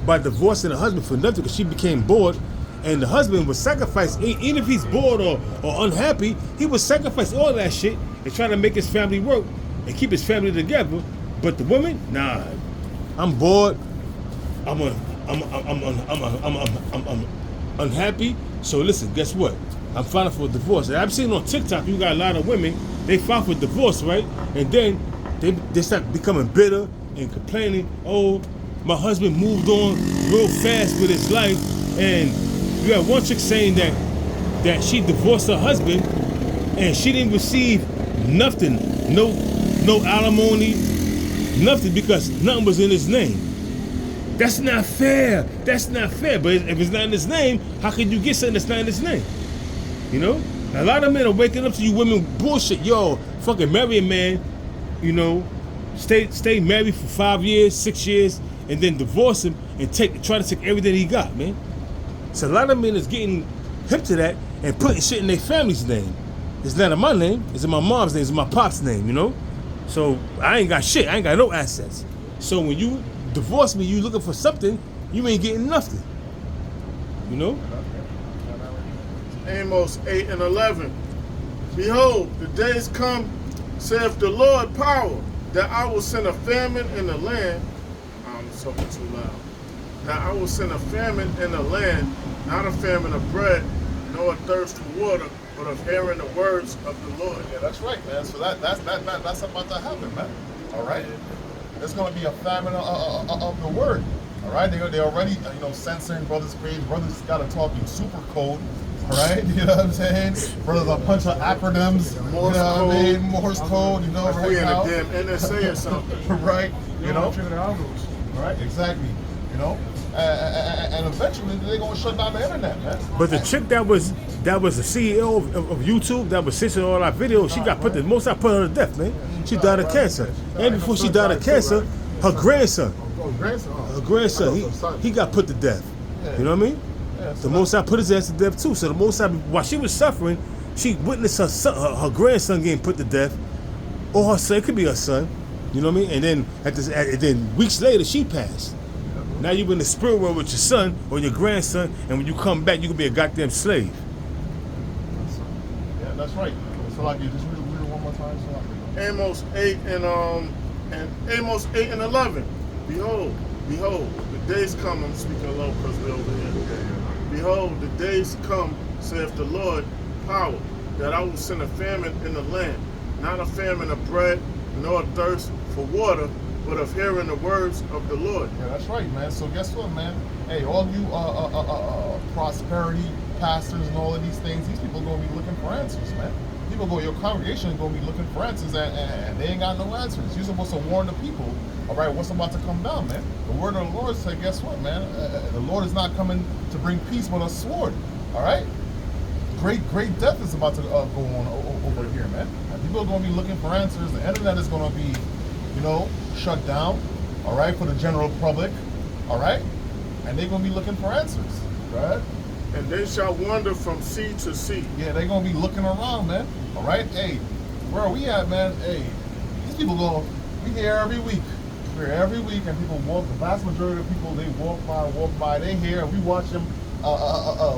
by divorcing her husband for nothing because she became bored, and the husband would sacrifice, even if he's bored or unhappy, he would sacrifice all that shit and try to make his family work and keep his family together. But the woman, nah, I'm bored. I'm unhappy. So listen, guess what? I'm filing for a divorce. And I've seen on TikTok, you got a lot of women, they file for divorce, right? And then they start becoming bitter and complaining, oh, my husband moved on real fast with his life. And you have one chick saying that she divorced her husband and she didn't receive nothing, no alimony, nothing, because nothing was in his name. That's not fair. That's not fair. But if it's not in his name, how can you get something that's not in his name? You know? A lot of men are waking up to you women bullshit. Yo, fucking marry a man, you know, stay married for 5 years, 6 years, and then divorce him and try to take everything he got, man. So a lot of men is getting hip to that and putting shit in their family's name. It's not in my name. It's in my mom's name. It's in my pop's name, you know? So I ain't got shit. I ain't got no assets. So when you divorce me, you looking for something, you ain't getting nothing. You know? Amos 8:11. Behold, the days come, saith the Lord power, that I will send a famine in the land. I'm talking too loud. That I will send a famine in the land, not a famine of bread, nor a thirst for water, but of hearing the words of the Lord. Yeah, that's right, man. So that's about to happen, man. All right. There's going to be a famine of the word. All right. They already, censoring brothers' page. Brothers got to talk in super code. All right. You know what I'm saying? Brothers a bunch of acronyms. Morse you know code. What I mean? Morse code. You know, Like right we in now. the damn NSA or something. Right. You know. Trigger the algos. Right. Exactly. You know. And eventually they're going to shut down the internet, man. But the chick that was the CEO of YouTube that was censoring all our videos, she got put to most. I put her to death, man. She died of cancer, and before she died of cancer, her grandson, he got put to death. You know what I mean? The Most High put his ass to death too. So the Most High, while she was suffering, she witnessed her grandson getting put to death, or her son. It could be her son. You know what I mean? And then then weeks later, she passed. Now you're in the spirit world with your son or your grandson, and when you come back, you can be a goddamn slave. Yeah, that's right. So like, just read it one more time. So Amos 8 and Amos 8:11. Behold, the days come. I'm speaking low because we're over here. Behold, the days come, saith the Lord, power, that I will send a famine in the land, not a famine of bread, nor a thirst for water, but of hearing the words of the Lord. Yeah, that's right, man. So guess what, man? Hey, all you prosperity pastors and all of these things, these people gonna be looking for answers, man. Your congregation is gonna be looking for answers, and they ain't got no answers. You're supposed to warn the people, all right, what's about to come down, man. The word of the Lord said, guess what, man? The Lord is not coming to bring peace but a sword, all right? Great death is about to go on over here, man. And people are gonna be looking for answers. The internet is gonna be, shut down, all right, for the general public, all right? And they're gonna be looking for answers, right? And they shall wander from sea to sea. Yeah, they're gonna be looking around, man. All right, hey, where are we at, man? Hey, these people we here every week. We're here every week, and people walk. The vast majority of people, they walk by. They here, and we watch them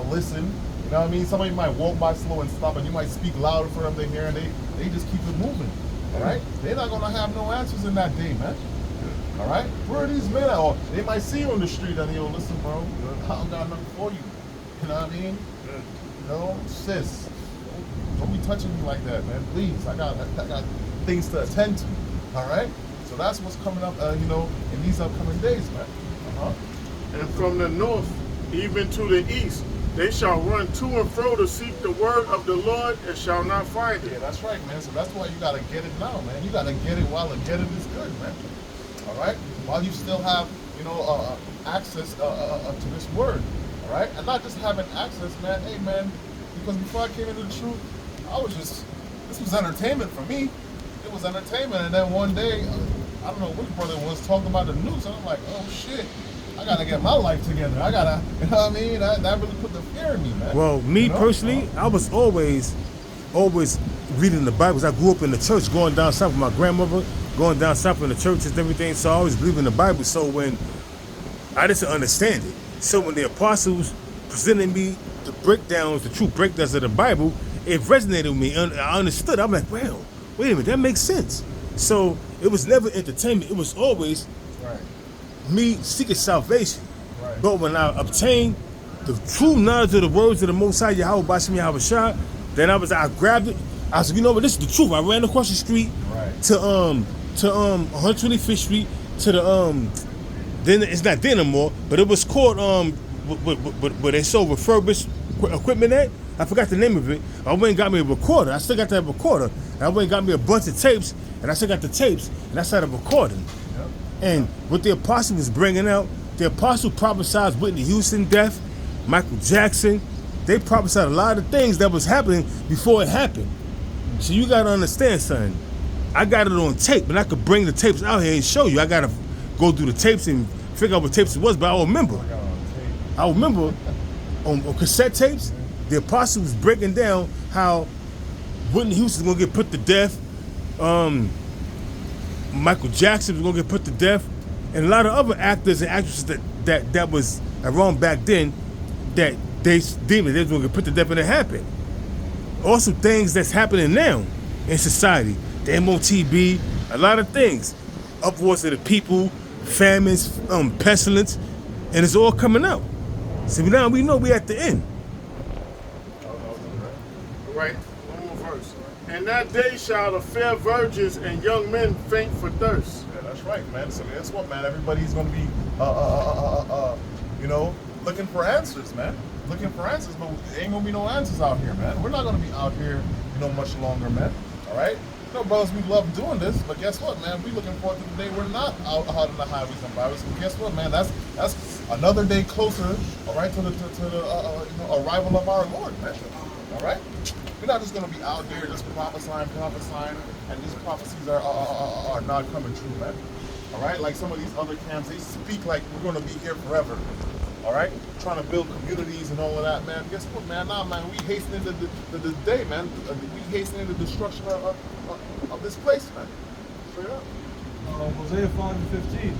listen. You know what I mean? Somebody might walk by slow and stop, and you might speak louder for them to hear, and they just keep it moving. All right, they're not gonna have no answers in that day, man. All right, where are these men at? Or they might see you on the street, and they'll listen, bro. I don't got nothing for you. You know what I mean? Sis, don't be touching me like that, man. Please, I got things to attend to. All right. So that's what's coming up, in these upcoming days, man. And from the north, even to the east, they shall run to and fro to seek the word of the Lord and shall not find Yeah, it. that's right, man. So that's why you gotta get it now, man. You gotta get it while the getting is good, man. All right. While you still have, access to this word. All right, and not just having access, man. Hey, man, because before I came into the truth, this was entertainment for me. It was entertainment, and then one day, I don't know which brother was talking about the news, and I'm like, oh shit, I gotta get my life together. I gotta, you know what I mean? That really put the fear in me, man. Well, me personally, I was always reading the Bible. I grew up in the church, going down south with my grandmother, going down south in the churches and everything. So I always believed in the Bible. So when I just didn't understand it. So when the apostles presented me the breakdowns, the true breakdowns of the Bible, it resonated with me. And I understood. I'm like, well, wait a minute, that makes sense. So it was never entertainment. It was always me seeking salvation. Right. But when I obtained the true knowledge of the words of the Most High Yahweh Bashim Yahweh Shah, then I grabbed it. I said, you know what, this is the truth. I ran across the street to 125th Street to the then it's not there no more, but it was called where they sold refurbished equipment at. I forgot the name of it. I went and got me a recorder. I still got that recorder. And I went and got me a bunch of tapes, and I still got the tapes, and I started recording. Yep. And what the apostle was bringing out, the apostle prophesied Whitney Houston death, Michael Jackson. They prophesied a lot of things that was happening before it happened. So you gotta understand something. I got it on tape, and I could bring the tapes out here and show you. I gotta go through the tapes and figure out what tapes it was, but I remember. I remember on cassette tapes, the apostle was breaking down how Whitney Houston was gonna get put to death, Michael Jackson was gonna get put to death, and a lot of other actors and actresses that was around back then that they deemed they was gonna get put to death, and it happened. Also things that's happening now in society, the MOTB, a lot of things, upwards of the people, famines, pestilence, and it's all coming out. So now we know we at the end. Right, one more verse. And that day shall the fair virgins and young men faint for thirst. Yeah, that's right, man. So guess what, man? Everybody's gonna be, looking for answers, man. Looking for answers, but there ain't gonna be no answers out here, man. We're not gonna be out here, much longer, man. All right. Brothers, we love doing this, but guess what, man? We looking forward to the day we're not out on the highways and byways. And guess what, man? That's another day closer, all right, to the arrival of our Lord, man. All right. We're not just gonna be out there just prophesying, and these prophecies are not coming true, man. All right. Like some of these other camps, they speak like we're gonna be here forever. All right, trying to build communities and all of that, man. Guess what, man? Nah, man, we hastening the day, man. We hastening the destruction of this place, man. Straight up. Hosea 5:15.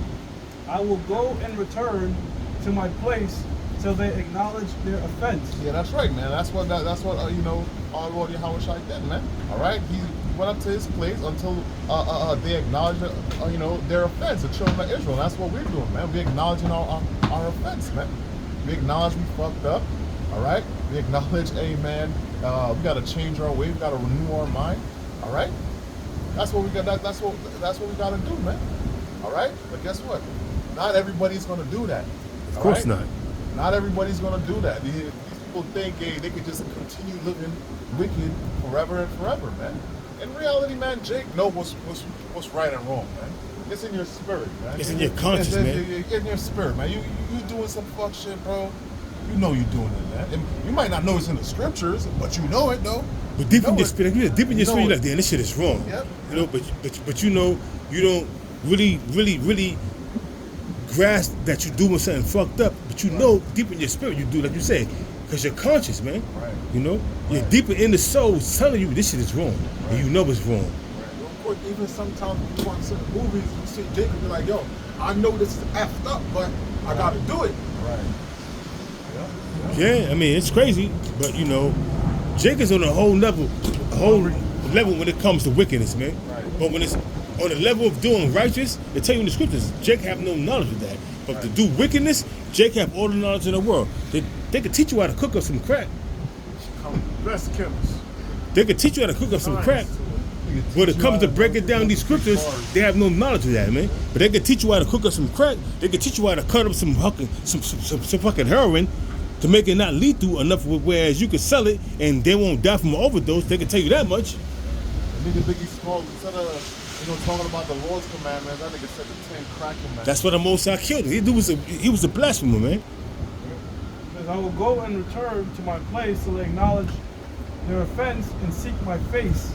I will go and return to my place till they acknowledge their offense. Yeah, that's right, man. That's what our Lord Yahweh Shai did, man. All right, he went up to his place until they acknowledge their offense, the children of Israel. And that's what we're doing, man. We're acknowledging our offense, man. We acknowledge we fucked up. All right, we acknowledge, amen. We got to change our way. We got to renew our mind. All right, that's what we got. That's what we got to do, man. All right, but guess what? Not everybody's gonna do that. Of course not. Not everybody's gonna do that. These people think, hey, they could just continue living wicked forever and forever, man. In reality, man, Jake knows what's right and wrong, man. It's in your spirit, man. It's in your conscience, man. In your spirit, man. You doing some fuck shit, bro. You know you're doing it, man. And you might not know it's in the scriptures, but you know it, though. But deep in your spirit, deep in your spirit, you're like, damn, this shit is wrong. Yep. You know, but you know, you don't really grasp that you're doing something fucked up. But you know, deep in your spirit, you do like you say, because you're conscious, man. Right. You know, you're deeper in the soul telling you this shit is wrong, and you know it's wrong. Real quick, even sometimes you watch certain movies, you see Jacob be like, yo, I know this is effed up, but I gotta do it. Right. Yeah, I mean, it's crazy, but you know, Jake is on a whole level when it comes to wickedness, man. Right. But when it's on the level of doing righteous, they tell you in the scriptures, Jake have no knowledge of that. But to do wickedness, Jake have all the knowledge in the world. They could teach you how to cook up some crack. Best chemist. They could teach you how to cook up some crack. When it comes to breaking down these scriptures, they have no knowledge of that, man. But they could teach you how to cook up some crack. They could teach you how to cut up some fucking heroin to make it not lethal enough, whereas you could sell it and they won't die from an overdose. They can tell you that much. Nigga Biggie Smalls, instead of talking about the Lord's commandments, that nigga said the 10 crack commandments. That's what the Most High killed him. He was a blasphemer, man. Because I will go and return to my place till they acknowledge their offense and seek my face.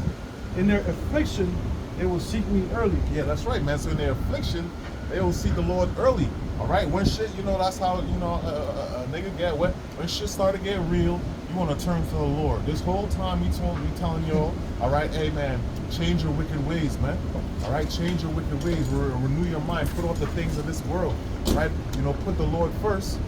In their affliction, they will seek me early. Yeah, that's right, man. So in their affliction, they will seek the Lord early. All right, when shit, you know, that's how, you know, a nigga get when shit started getting real, you want to turn to the Lord. This whole time we telling y'all, all right, hey man, change your wicked ways, man. All right, change your wicked ways. Renew your mind. Put off the things of this world. All right, you know, put the Lord first.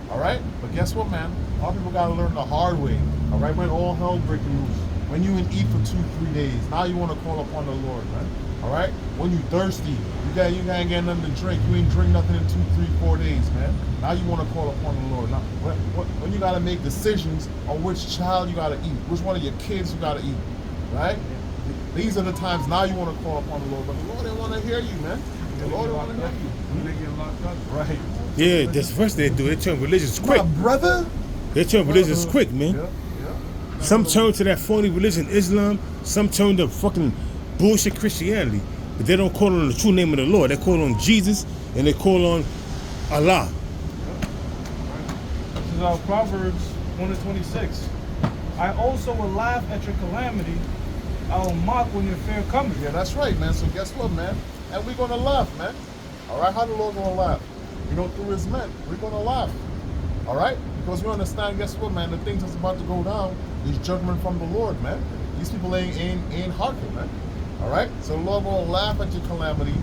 All right, but guess what, man? Our people gotta learn the hard way. All right, when all hell breaking loose, when you ain't eat for 2-3 days, now you want to call upon the Lord, man. All right, when you thirsty, you ain't get nothing to drink. You ain't drink nothing in 2, 3, 4 days, man. Now you want to call upon the Lord. Now, when you gotta make decisions on which child you gotta eat, which one of your kids you gotta eat, right? These are the times now you want to call upon the Lord, but the Lord didn't want to hear you, man. The Lord didn't want to hear you. They get locked up. Right. Yeah, that's the first thing they do. They turn religious quick. My brother. They turn religious quick, man. Yeah. Some turn to that phony religion, Islam. Some turn to fucking bullshit Christianity. But they don't call on the true name of the Lord. They call on Jesus and they call on Allah. This is our Proverbs 1:26. I also will laugh at your calamity. I will mock when your fear cometh. Yeah, that's right, man. So guess what, man? And we're gonna laugh, man. All right, how the Lord gonna laugh? You know, through His men, we're gonna laugh. All right, because we understand. Guess what, man? The things that's about to go down is judgment from the Lord, man. These people ain't hearkening, man. All right, so the Lord gonna laugh at your calamity.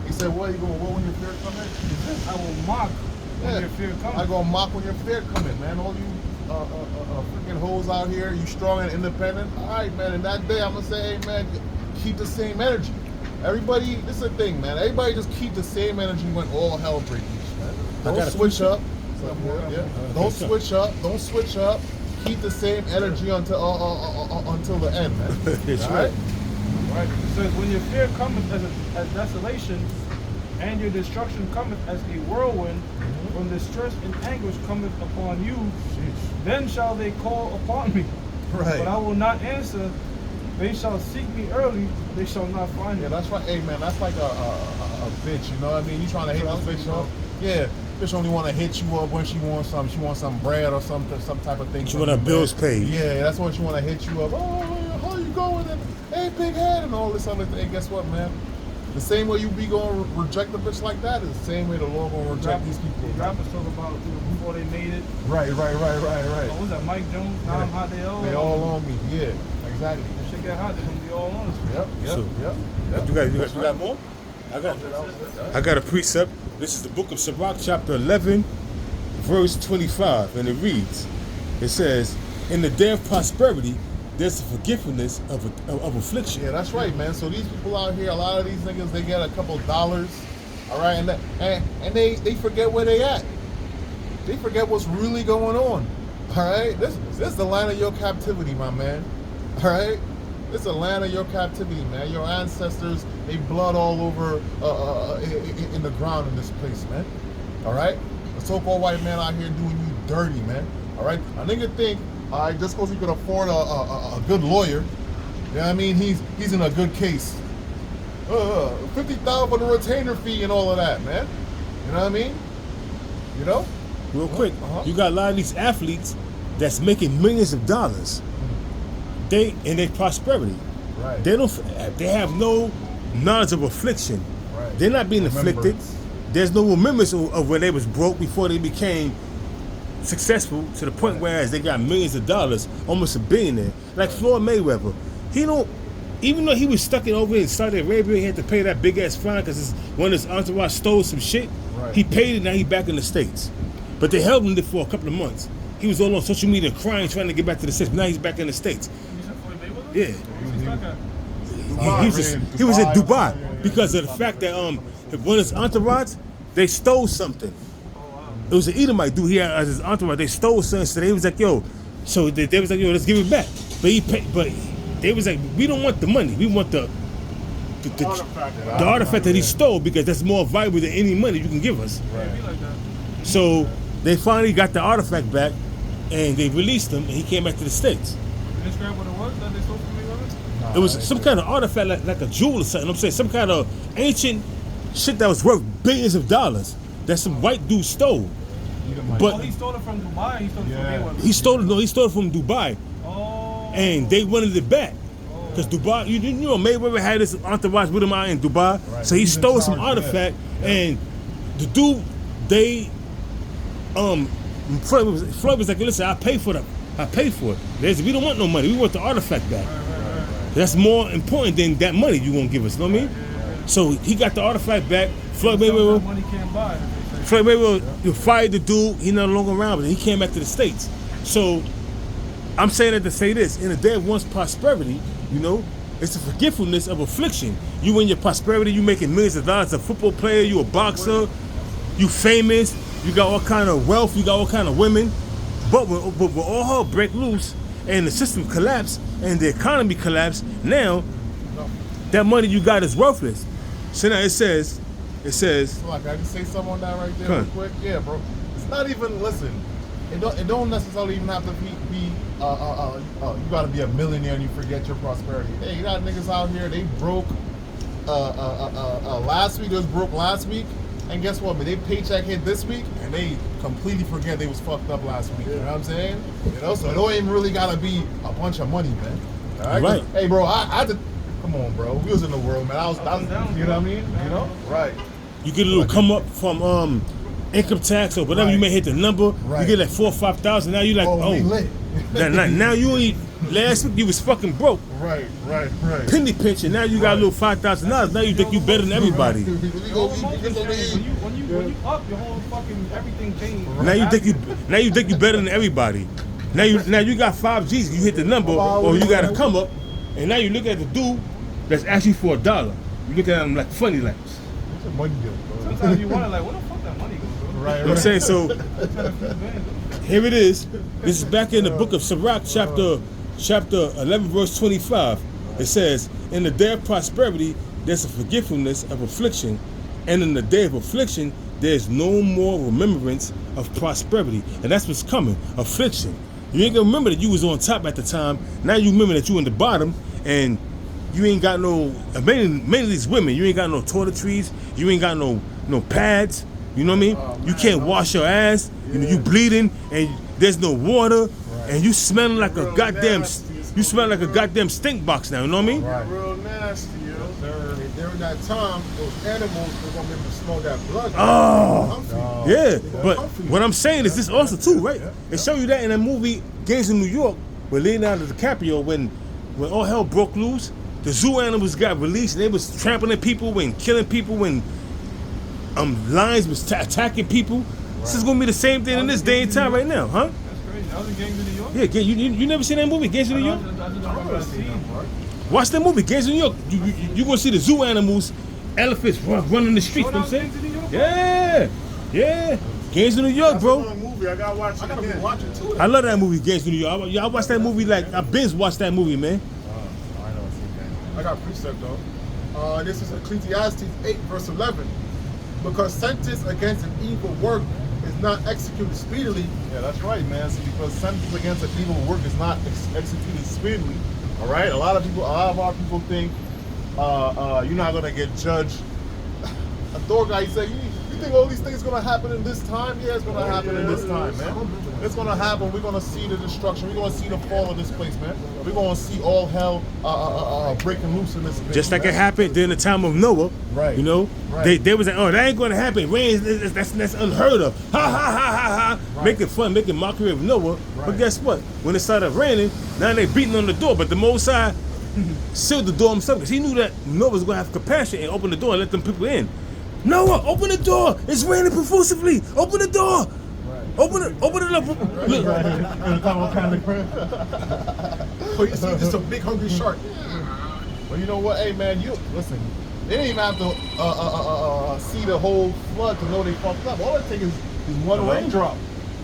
He said, "What you gonna? What when your fear come in?" He said, I will mock when your fear cometh. I gonna mock when your fear come in, man. All you freaking hoes out here, you strong and independent. All right, man. And that day, I'm gonna say, hey, man, keep the same energy. Everybody, this is the thing, man. Everybody just keep the same energy when all hell breaks loose, man. Don't switch up. Don't switch up. Don't switch up. Keep the same energy until the end, man. That's all right. Right. It says, when your fear cometh as desolation, and your destruction cometh as a whirlwind, when distress and anguish cometh upon you, then shall they call upon me. Right. But I will not answer. They shall seek me early, they shall not find me. Yeah, that's right. Hey, man, that's like a bitch, you know what I mean? You trying to hit this bitch up? Yeah. Bitch only want to hit you up when she wants something. She wants some bread or some type of thing. She want her bills paid. Yeah, that's when she want to hit you up. Oh, how you going? And hey, big head and all this other thing. Guess what, man? The same way you be going to reject a bitch like that is the same way the Lord going to reject these people. Rappers talk about before they made it. Right. What was that, Mike Jones? Now I'm hot, they all on me. Yeah, exactly. If shit get hot, they're going to be all on us. Yep. You got more? I got a precept. This is the book of Sirach, chapter 11, verse 25, and it reads, it says, in the day of prosperity, there's the forgiveness of affliction. Yeah, that's right, man. So these people out here, a lot of these niggas, they get a couple dollars, all right, and they forget where they at. They forget what's really going on. All right, this is the land of your captivity, my man. All right, this is the land of your captivity, man. Your ancestors, they blood all over in the ground in this place, man. All right, the so-called white man out here doing you dirty, man. All right, a nigga think, all right, just because he could afford a good lawyer, you know what I mean? He's in a good case. $50,000 for the retainer fee and all of that, man. You know what I mean? You know? Real quick, you got a lot of these athletes that's making millions of dollars. They in their prosperity. Right. They have no knowledge of affliction. Right. They're not being afflicted. Remembrance. There's no remembrance of when they was broke before they became successful to the point whereas they got millions of dollars, almost a billionaire. Like Floyd Mayweather, even though he was stuck in over in Saudi Arabia, he had to pay that big ass fine because one of his entourage stole some shit. Right. He paid it. Now he's back in the States, but they held him there for a couple of months. He was all on social media crying, trying to get back to the States. But now he's back in the States. You said Floyd Mayweather? Yeah. Where's he stuck at? He was in Dubai because of the fact that one of his entourage, they stole something. It was an Edomite dude. He had as his entourage. They stole something, so they was like, "Yo," so they was like, "Yo, let's give it back." But they was like, "We don't want the money. We want the artifact that he stole because that's more valuable than any money you can give us." Yeah, be like that. So they finally got the artifact back, and they released him, and he came back to the States. Can you describe what it was that they stole from Mayweather? It was some kind of artifact like a jewel or something. I'm saying some kind of ancient shit that was worth billions of dollars that some white dude stole. But He stole it from Dubai. He stole it from Mayweather. he stole it from Dubai, Oh. and they wanted it back. Because Dubai, you know, Mayweather had this entourage with him out in Dubai, Right. so he He's in stole some charge, artifact, yeah. and the dude, Floyd was like, listen, I pay for it. We don't want no money. We want the artifact back. That's more important than that money you gonna give us. Know what I mean? So he got the artifact back. Floyd Mayweather. Money can't buy. Floyd Mayweather, you fired the dude. He no longer around, but he came back to the States. So I'm saying that to say this: in a day of one's prosperity, you know, it's a forgetfulness of affliction. You in your prosperity, you making millions of dollars. A football player, you a boxer, you famous, you got all kind of wealth, you got all kind of women. But when all hell break loose and the system collapse and the economy collapse, now that money you got is worthless. So now it says. Like, can I just say something on that right there real quick? Yeah, bro. It's not even, listen, it don't necessarily even have to be you gotta be a millionaire and you forget your prosperity. Hey, you got niggas out here, they broke last week, they was broke last week, and guess what, man, they paycheck hit this week, and they completely forget they was fucked up last week, you know what I'm saying? You know, so it don't even really gotta be a bunch of money, man. All right? Right. Hey, bro, I had to, come on, bro, we was in the world, man, I was you know what I mean? You know? Right. You get a little come up from income tax or whatever. Right. You may hit the number. Right. You get like 4,000 or 5,000. Now you like, we lit. now you ain't. Last week you was fucking broke, Right. penny pinching. Now you got a little $5,000. Now you think you better than everybody. When you up, your whole fucking everything changed. Now you think you better than everybody. Now you got 5 G's. You hit the number, or you got to come up, and now you look at the dude that's actually for $1. You look at him like funny like. Money deal, bro. Sometimes you wonder, like, where the fuck that money goes, bro? Right. You know what I'm saying? So here it is. This is back in the book of Sirach, chapter 11, verse 25. It says, in the day of prosperity, there's a forgetfulness of affliction, and in the day of affliction, there's no more remembrance of prosperity. And that's what's coming, affliction. You ain't gonna remember that you was on top at the time. Now you remember that you in the bottom, and you ain't got no, many of these women, you ain't got no toiletries, you ain't got no pads, you know what I mean? You can't wash your ass, you know, you bleeding, and there's no water, and you smelling like a goddamn stink box now, you know what I mean? Right. Real nasty, yo. During that time, those animals were gonna be able to smell that blood. Oh, yeah. But what I'm saying is this also too, right? They show you that in that movie Gangs in New York with Leonardo DiCaprio when all hell broke loose. The zoo animals got released and they was trampling people and killing people when lions was attacking people. Right. This is gonna be the same thing in this day and time right now, huh? That's crazy. I was in Gangs in New York. Yeah, you never seen that movie, Gangs in New York? I just don't remember that scene. Watch that movie, Gangs in New York. You gonna see the zoo animals, elephants running the streets. You know what I'm saying? Gangs in New York, bro? Yeah. Gangs in New York, bro. movie. I gotta watch it I gotta be again. watching too. I love that movie, Gangs of New York. Y'all watch that movie like I binge watched that movie, man. I got a precept though. This is Ecclesiastes 8 verse 11. Because sentence against an evil work is not executed speedily. Yeah, that's right, man. See, because sentence against an evil work is not executed speedily. All right, a lot of our people think you're not gonna get judged. A door guy said, "You think all these things gonna happen in this time?" Yeah, it's gonna happen in this time, man. It's gonna happen. We're gonna see the destruction. We're gonna see the fall of this place, man. We're gonna see all hell breaking loose in this bitch, Just like man. it happened during the time of Noah. Right. You know, Right. they was like, oh, that ain't gonna happen. Rain, that's unheard of. Ha ha ha ha ha. Right. Making fun, making mockery of Noah. But Right. guess what? When it started raining, now they beating on the door. But the Most High sealed the door himself because he knew that Noah was gonna have compassion and open the door and let them people in. Noah, open the door. It's raining profusely. Open the door. Open it up. Look. So you see just a big hungry shark. But you know what? Hey, man, you listen. They didn't even have to see the whole flood to know they fucked up. All it takes is one raindrop.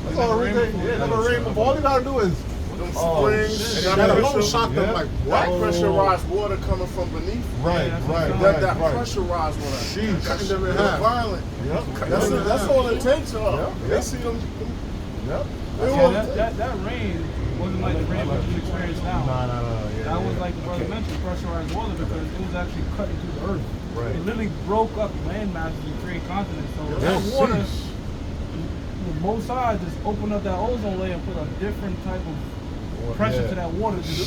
That's all it takes. Yeah, never rain before. All you gotta do is Springs, And that alone shocked them like, that what? pressurized water coming from beneath. right. That pressurized water. Sheesh. Cutting them in They're half. violent. Yep. That's all it takes. They see them. Yep. That rain wasn't like the rain that you experience now. No. That was like the brother mentioned, pressurized water because it was actually cutting through the earth. Right. It literally broke up land masses and created continents. So Yeah, that water, sheesh. the Most High just opened up that ozone layer and put a different type of pressure to that water, just Do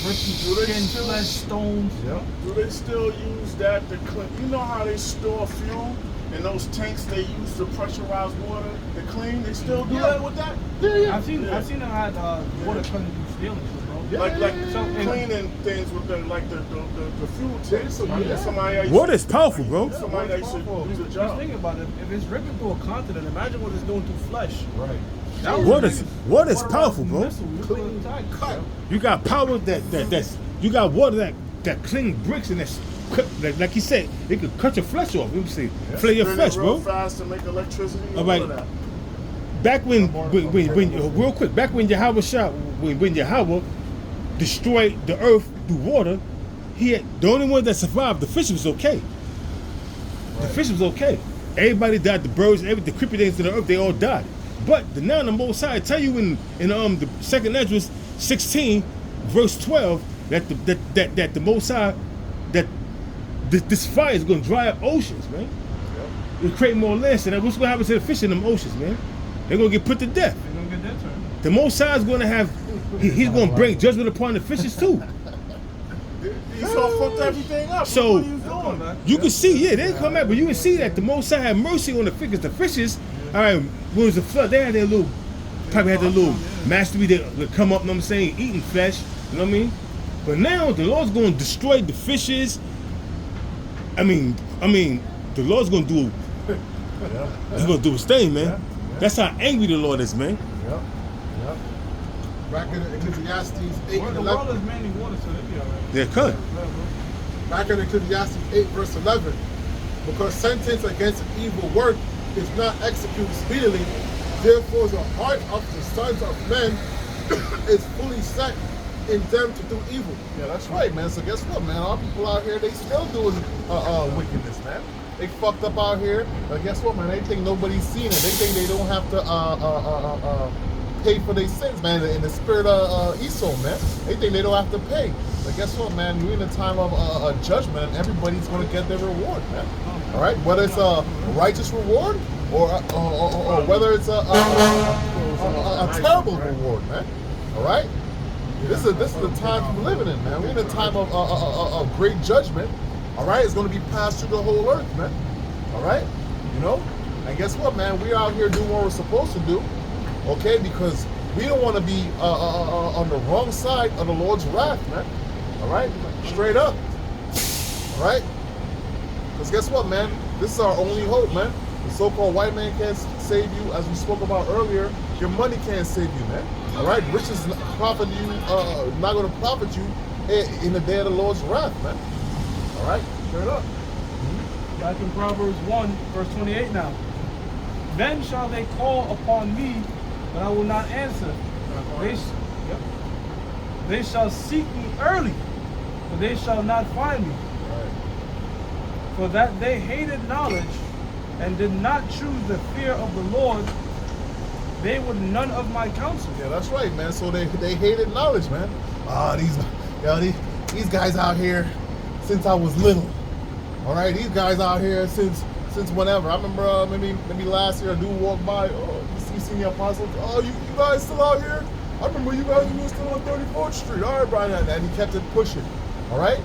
they skin, still- flesh, stones. Yep. Do they still use that to clean? You know how they store fuel in those tanks they use to pressurize water to clean? They still do that with that? I've seen them had water cutting through steel and shit, bro. Like So, cleaning things with the fuel tanks. Somebody Water is powerful, bro. Somebody that should do the Just job. think about it. If it's ripping through a continent, imagine what it's doing through flesh. Right. That was Water is water powerful, was bro. missile. You put it tight. Cut. You got power that's you got water that clean bricks and that's like you said, it could cut your flesh off. You see, flay your Spin flesh, it real bro. fast to make electricity. All right. All of that. Back when real quick, back when Yahweh when Yahweh destroyed the earth through water, he had the only one that survived. The fish was okay. The fish was okay. Everybody died. The birds, the creepy things in the earth, they all died. But now the Most High tell you in the second Ezra 16, verse 12, that the Most High this fire is gonna dry up oceans, man. It'll create more land. So what's gonna happen to the fish in them oceans, man? They're gonna get put to death. They're gonna get that turn. The Most High is gonna have he's gonna bring judgment upon the fishes too. Esau fucked everything up. So- What are you doing? You can see, yeah, they come out, but you can see that the Most High had mercy on the fishes. The fishes, all right, when it was a flood, they had their little, probably had their little mastery that come up, you know what I'm saying, eating flesh, you know what I mean? But now the Lord's going to destroy the fishes. I mean, the Lord's going to do, he's going to do his thing, man. That's how angry the Lord is, man. Back in Ecclesiastes 8 Well, and the world 11. is mainly water, so they be alright. They're cut. Back in Ecclesiastes 8 verse 11. Because sentence against an evil work is not executed speedily, therefore the heart of the sons of men is fully set in them to do evil. Yeah, that's right, man. So guess what, man? Our people out here, they still doing wickedness, man. They fucked up out here. But guess what, man? They think nobody's seen it. They think they don't have to pay for their sins, man. In the spirit of Esau, man. They think they don't have to pay. But guess what, man? We're in a time of judgment. Everybody's going to get their reward, man. All right? Whether it's a righteous reward or whether it's a terrible reward, man. All right? This is the time we're living in, man. We're in a time of great judgment. All right? It's going to be passed through the whole earth, man. All right? You know? And guess what, man? We're out here doing what we're supposed to do. Okay? Because we don't want to be on the wrong side of the Lord's wrath, man. All right? Straight up. All right? Because guess what, man? This is our only hope, man. The so-called white man can't save you. As we spoke about earlier, your money can't save you, man. All right? Riches is not profit you, not going to profit you in the day of the Lord's wrath, man. All right? Straight up. Back in Proverbs 1, verse 28 now. Then shall they call upon me, but I will not answer. They shall seek me early, but they shall not find me. For that they hated knowledge and did not choose the fear of the Lord, they were none of my counsel. Yeah, that's right, man. So they hated knowledge, man. These guys out here since I was little. All right, these guys out here since whenever. I remember maybe last year a dude walked by. Oh, you seen the apostles? Oh, you guys still out here? I remember you guys were still on 34th Street. All right, Brian, and he kept it pushing. All right,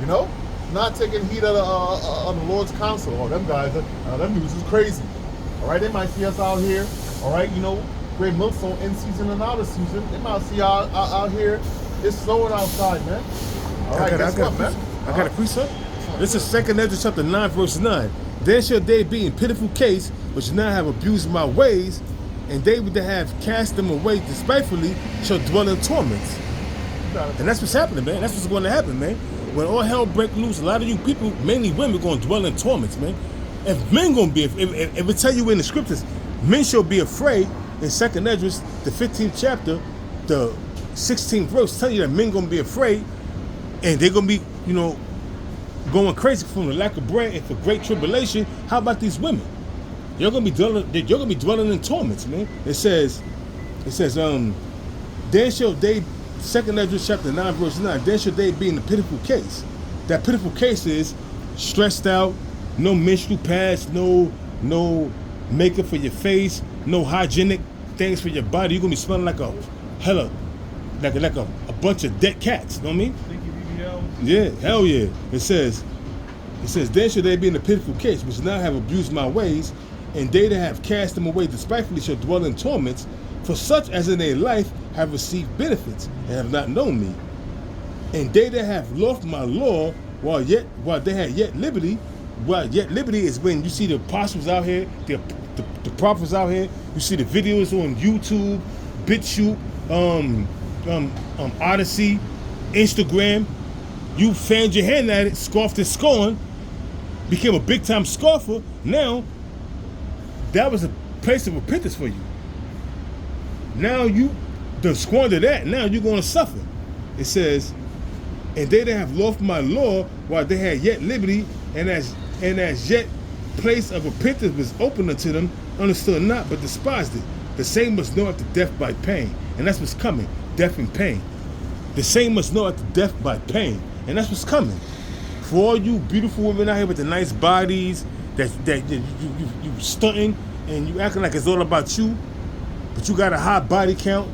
you know, not taking heed of the Lord's counsel. Oh, them guys, them dudes is crazy. All right, they might see us out here. All right, you know, great millstone in season and out of season. They might see out here. It's snowing outside, man. All right, guess what, man? I got a precept. This is 2 Ezra chapter 9, verse 9. Then shall they be in pitiful case, which now have abused my ways, and they that have cast them away despitefully shall dwell in torments. And that's what's happening, man. That's what's going to happen, man. When all hell break loose, a lot of you people, mainly women, going to dwell in torments, man. If men going to be, if it tell you in the scriptures, men shall be afraid, in 2 Ezra, the 15th chapter, the 16th verse, tell you that men going to be afraid, and they're going to be, you know, going crazy from the lack of bread and for great tribulation. How about these women? You're gonna be dwelling in torments, man. It says, then shall they, 2 Ezra chapter 9, verse 9, then shall they be in a pitiful case. That pitiful case is stressed out, no menstrual pads, no makeup for your face, no hygienic things for your body. You're gonna be smelling like a bunch of dead cats, you know what I mean? Yeah, hell yeah. It says, then shall they be in a pitiful case, which now have abused my ways, and they that have cast them away despitefully shall dwell in torments, for such as in their life have received benefits and have not known me. And they that have lost my law while they had yet liberty, is when you see the apostles out here, the prophets out here, you see the videos on YouTube, BitChute, Odyssey, Instagram. You fanned your hand at it, scoffed and scorned, became a big time scoffer. Now, that was a place of repentance for you. Now you done squandered that. Now you're going to suffer. It says, and they that have lost my law while they had yet liberty, and as yet place of repentance was open unto them, understood not, but despised it. The same must know after death by pain. And that's what's coming, death and pain. The same must know after death by pain. And that's what's coming. For all you beautiful women out here with the nice bodies, that you stunting and you acting like it's all about you, but you got a high body count,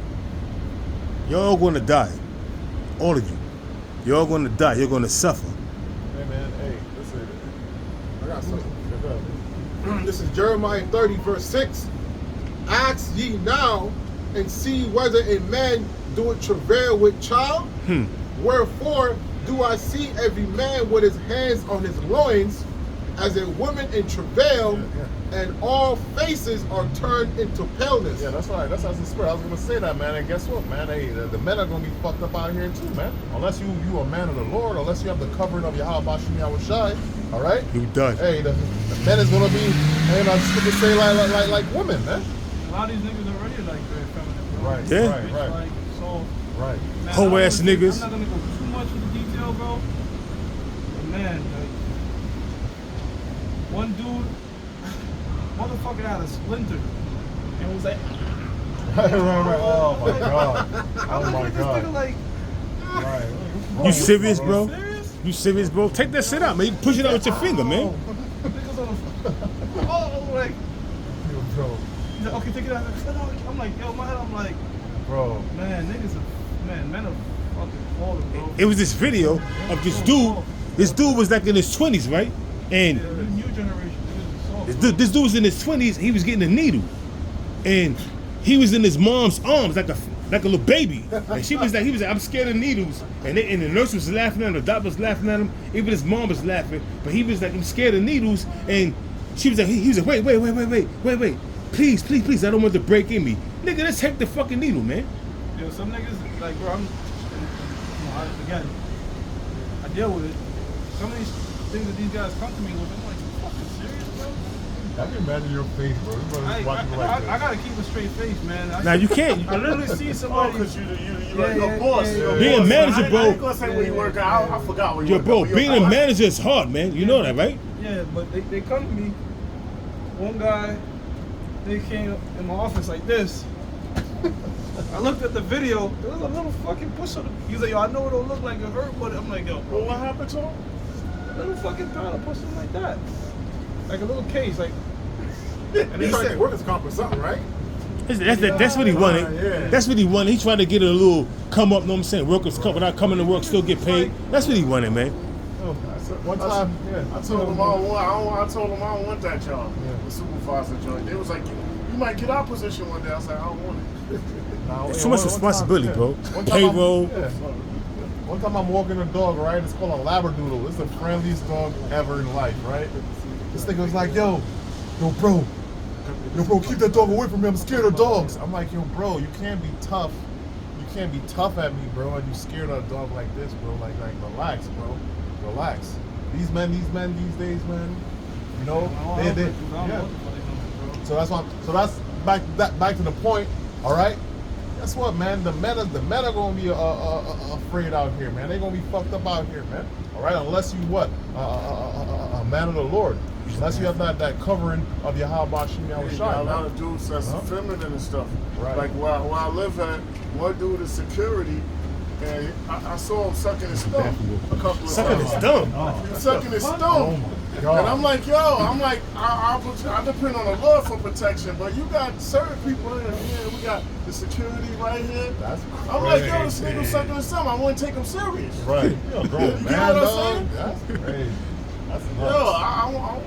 you're all going to die. All of you. You're all going to die. You're going to suffer. Hey, man, hey, listen. I got something. This is Jeremiah 30, verse 6. Ask ye now and see whether a man doeth travail with child. Wherefore do I see every man with his hands on his loins, as a woman in travail, and all faces are turned into paleness. Yeah, that's right. That's how the spirit. I was gonna say that, man. And guess what, man? Hey, the men are gonna be fucked up out here too, man. Unless you a man of the Lord, unless you have the covering of Yahweh Shai. All right. You done. Hey, the men is gonna be, and I'm just gonna say like women, man. A lot of these niggas already like very feminine. Bro. Right. Yeah. Right. Like, so, Right. man, Whole ass niggas. I'm not gonna go too much into detail, bro. But man, like, one dude, motherfucker had a splinter, and was like, right. Oh my god. I was looking at this nigga like, Right. You serious, bro? serious? You serious, bro? Take that shit out, man. You can push it out with your finger, man. Niggas on the, oh, like, Bro. he's like, okay, take it out. I'm like, yo, my head, I'm like, Bro. man, niggas are, men are fucking falling, bro. It was this video of this dude. This dude was like in his 20s, right? And Yeah, the new generation, niggas are soft. this dude was in his 20s. He was getting a needle, and he was in his mom's arms like a little baby. And he was like, I'm scared of needles. And the nurse was laughing at him, the doctor was laughing at him, even his mom was laughing. But he was like, I'm scared of needles. And she was like, he was like, wait, please, I don't want to break in me. Nigga, let's take the fucking needle, man. Yo, some niggas, like, bro, again, I deal with it. Some of these things that these guys come to me with, I'm like, you fucking serious, bro? I've been mad in your face, bro. You brother's watching like this. I gotta keep a straight face, man. Now you can't. I literally see somebody. Because you're your boss. You're Being a boss. manager, I ain't bro. gonna say where you work out. I forgot where you Yo, work bro, out. being a manager is hard, man. You know that, right? Yeah, but they come to me. One guy, they came in my office like this. I looked at the video. There was a little fucking push on him. He's like, yo, I know it don't look like it hurt, but I'm like, yo, bro, Well, what happened to him? a little fucking powder push him like that, like a little case, like. And He he trying to said, get workers' comp or something, right? That's what he wanted. Yeah. That's what he wanted. He tried to get a little come up, know what I'm saying? Workers come without coming to work, still get paid. That's what he wanted, man. One time, I told him I don't want that job. The supervisor job. They was like, you might get our position one day. I was like, I don't want it. It's too much responsibility, bro. One time Payroll. One time I'm walking a dog, right? It's called a Labradoodle. It's the friendliest dog ever in life, right? This nigga was like, yo, bro, keep that dog away from me. I'm scared of dogs. I'm like, yo, bro, you can't be tough. You can't be tough at me, bro, and you scared of a dog like this, bro. Like, relax, bro. Relax. These men these days, man, you know, they yeah. So that's back to the point. All right. Guess what, man? The men are gonna be afraid out here, man. They're gonna be fucked up out here, man. All right, unless you what a man of the Lord, unless you have that covering of your Habashim Yahushai. A lot of dudes that's feminine and stuff. Right. Like where I live at, one dude is security, and I saw him sucking his thumb a couple of Sucking times. his thumb. Sucking his Oh thumb. my God. And I'm like, I depend on the Lord for protection, but you got certain people in here. We got the security right here. That's I'm like, yo, this nigga sucking his thumb. I wouldn't take him serious. right. You're a grown You man, get what I'm dog. saying? That's crazy. That's Yo, nuts.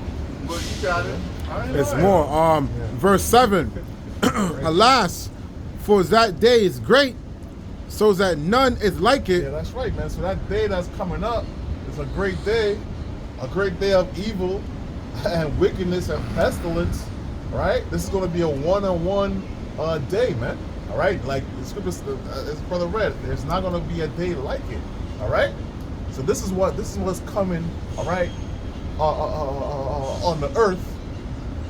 but you got it. I ain't It's know more. Verse 7. Alas, for that day is great, so that none is like Yeah, it. that's right, man. So that day that's coming up is a great day of evil and wickedness and pestilence, right? This is going to be a one-on-one day, man. All right, like the scripture, as Brother read, there's not going to be a day like it. All right, so this is what's coming. All right, on the earth.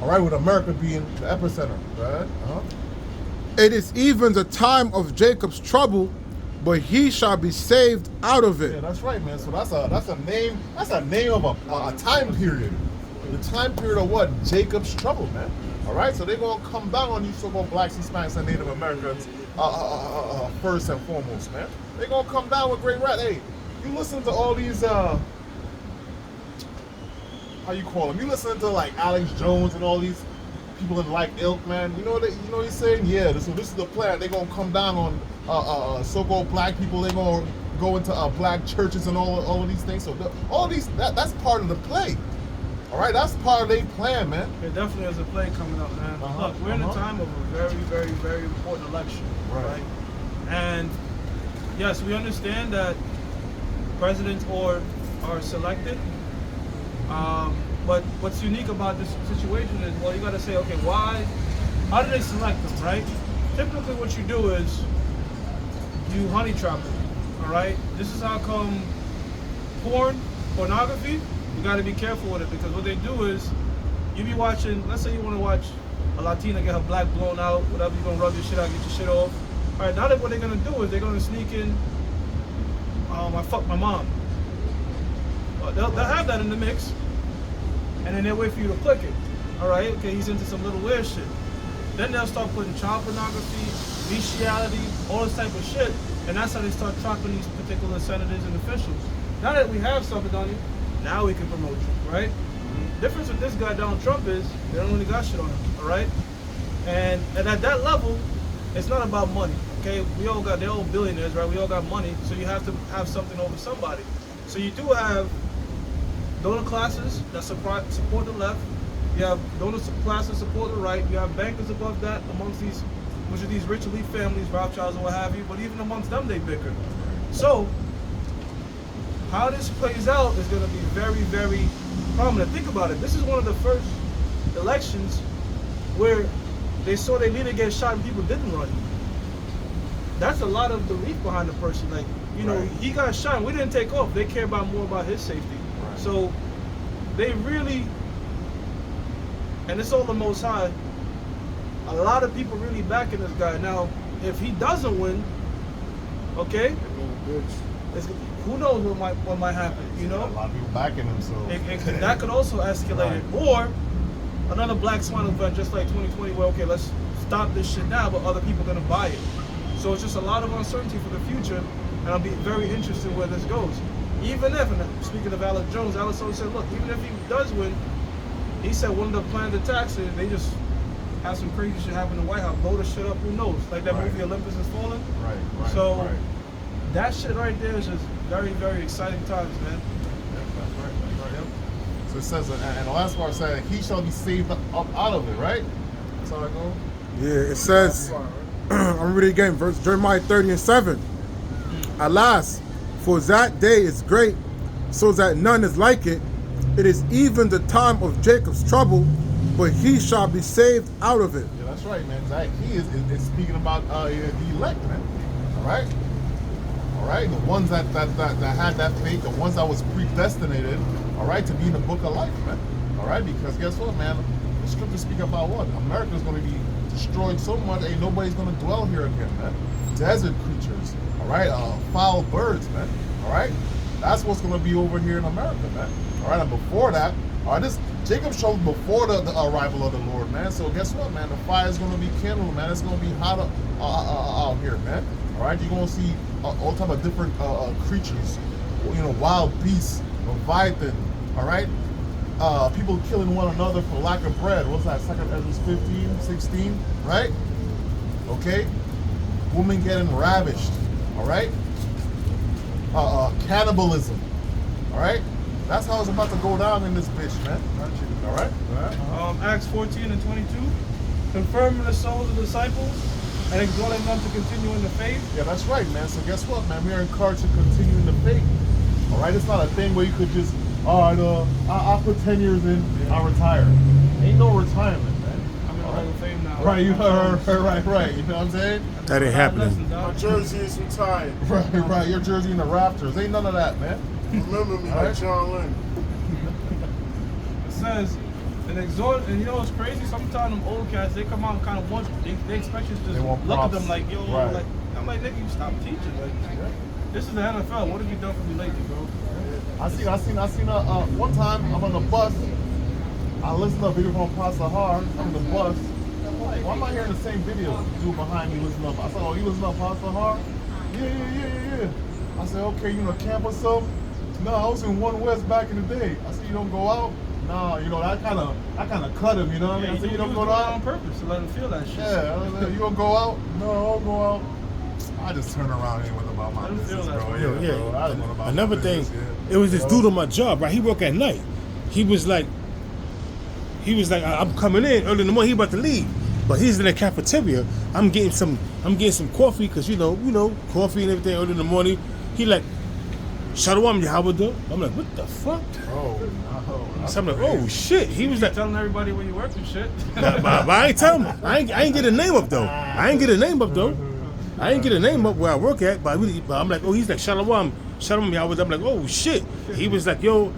All right, with America being the epicenter, right? It is even the time of Jacob's trouble, but he shall be saved out of Yeah, it. that's right, man. So that's a name of a time period. The time period of what? Jacob's trouble, man. All right, so they're gonna come down on you so-called blacks, Hispanics, and Native Americans first and foremost, man. They're gonna come down with great wrath. Hey, you listen to all these how you call them? You listen to like Alex Jones and all these people in like ilk, man. You know what he's saying? Yeah, this is the plan. They're gonna come down on so-called black people. They're gonna go into black churches and all of these things. So that's part of the play. All right, that's part of their plan, man. There definitely is a play coming up, man. Look, we're in a time of a very, very, very important election, right? And yes, we understand that presidents are selected. But what's unique about this situation is, well, you got to say, okay, how do they select them, right? Typically what you do is you honey trap them, all right? This is how come pornography, you got to be careful with it, because what they do is you be watching, let's say you want to watch a Latina get her black blown out, whatever, you're going to rub your shit out, get your shit off. All right, now that what they're going to do is they're going to sneak in, I fucked my mom. They'll have that in the mix, and then they'll wait for you to click it. All right, okay, he's into some little weird shit. Then they'll start putting child pornography, bestiality, all this type of shit, and that's how they start trapping these particular senators and officials. Now that we have something on you, now we can promote you, right? The difference with this guy, Donald Trump, is they don't really got shit on him, all right? And at that level, it's not about money, okay? They're all billionaires, right? We all got money, so you have to have something over somebody. So you do have donor classes that support the left. You have donor classes support the right. You have bankers above that amongst these, which are these rich elite families, Rothschilds and what have you. But even amongst them, they bicker. So how this plays out is going to be very, very prominent. Think about it. This is one of the first elections where they saw their leader get shot and people didn't run. That's a lot of belief behind the person. Like, you know, he got shot and we didn't take off. They care more about his safety. So they really and it's all the Most High. A lot of people really backing this guy. Now, if he doesn't win, okay, who knows what might happen? You know, A lot of people backing him, so that could also escalate it. Or another black swan event, just like 2020, where okay, let's stop this shit now, but other people are gonna buy it. So it's just a lot of uncertainty for the future, and I'll be very interested where this goes. Even if, and speaking of Alex Jones, Alex always said, look, even if he does win, he said one of the planned attacks is they just have some crazy shit happen in the White House, blow the shit up, who knows? Like that movie Olympus Has Fallen. right. So right. that shit right there is just very, very exciting times, man. That's right. So it says, and the last part said, he shall be saved up out of it, right? That's how I go. Yeah, it says, I'm reading again, verse Jeremiah 30:7. Alas, for that day is great, so that none is like it. It is even the time of Jacob's trouble, but he shall be saved out of it. Yeah, that's right, man. That he is speaking about the elect, man. All right, the ones that had that faith, the ones that was predestinated, all right, to be in the book of life, man. All right, because guess what, man? The scriptures speak about what? America's going to be destroyed so much, ain't nobody's going to dwell here again, man. Desert creatures, all right, foul birds, man. All right, that's what's going to be over here in America, man. All right, and before that, all right, this Jacob showed before the arrival of the Lord, man. So guess what, man? The fire is going to be kindled, man. It's going to be hot out here, man. All right, you're going to see all type of different creatures, you know, wild beasts, leviathan. All right, people killing one another for lack of bread. What's that? 2 Ezra 15, 16, right? Okay, women getting ravished. All right, cannibalism. All right. That's how it's about to go down in this bitch, man. All right? Acts 14 and 22, confirming the souls of the disciples and exhorting them to continue in the faith. Yeah, that's right, man. So guess what, man? We are encouraged to continue in the faith. All right? It's not a thing where you could just, all right, I'll put 10 years in, I'll retire. Ain't no retirement, man. I'm in the Hall of Fame now. Right, you heard, right. You know what I'm saying? That ain't happening. My jersey is retired. Right. Your jersey in the rafters. Ain't none of that, man. Remember me, All right. like John Lennon. It says, and exhort, and you know what's crazy? Sometimes them old cats, they come out and kind of want, they expect you to They just want look at props. them like, yo, Right. like, I'm like, nigga, you stop teaching. Like, this is the NFL. What have you done for me lately, bro? I seen one time I'm on the bus. I listened to a video from Pastor Har on the bus. Why am I hearing the same video? Dude behind me listening up. I said, oh, you listen to Pastor Har? Yeah. I said, okay, you know, camp or something? No, I was in One West back in the day. I said, you don't go out? No, you know, that kind of cut him, you know what I mean? I said, you don't go out? on purpose to let him feel that shit. Yeah, you gonna go out? No, I don't go out. I just turn around and went about my Let him feel business, that. bro. Yeah. Bro. I just went about Another my thing, business, it was this dude on my job, right? He work at night. He was like, I'm coming in early in the morning. He about to leave, but he's in the cafeteria. I'm getting some coffee because you know, coffee and everything early in the morning. He like, Shalom Yahweh. I'm like, what the fuck? Oh, no. So I'm like, oh shit. He was like, Telling everybody where you work and shit. but I ain't tell him. I ain't get a name up though. I ain't get a name up where I work at. But I'm like, oh, he's like Shalom Yahweh. I'm like, oh shit. He was like, yo,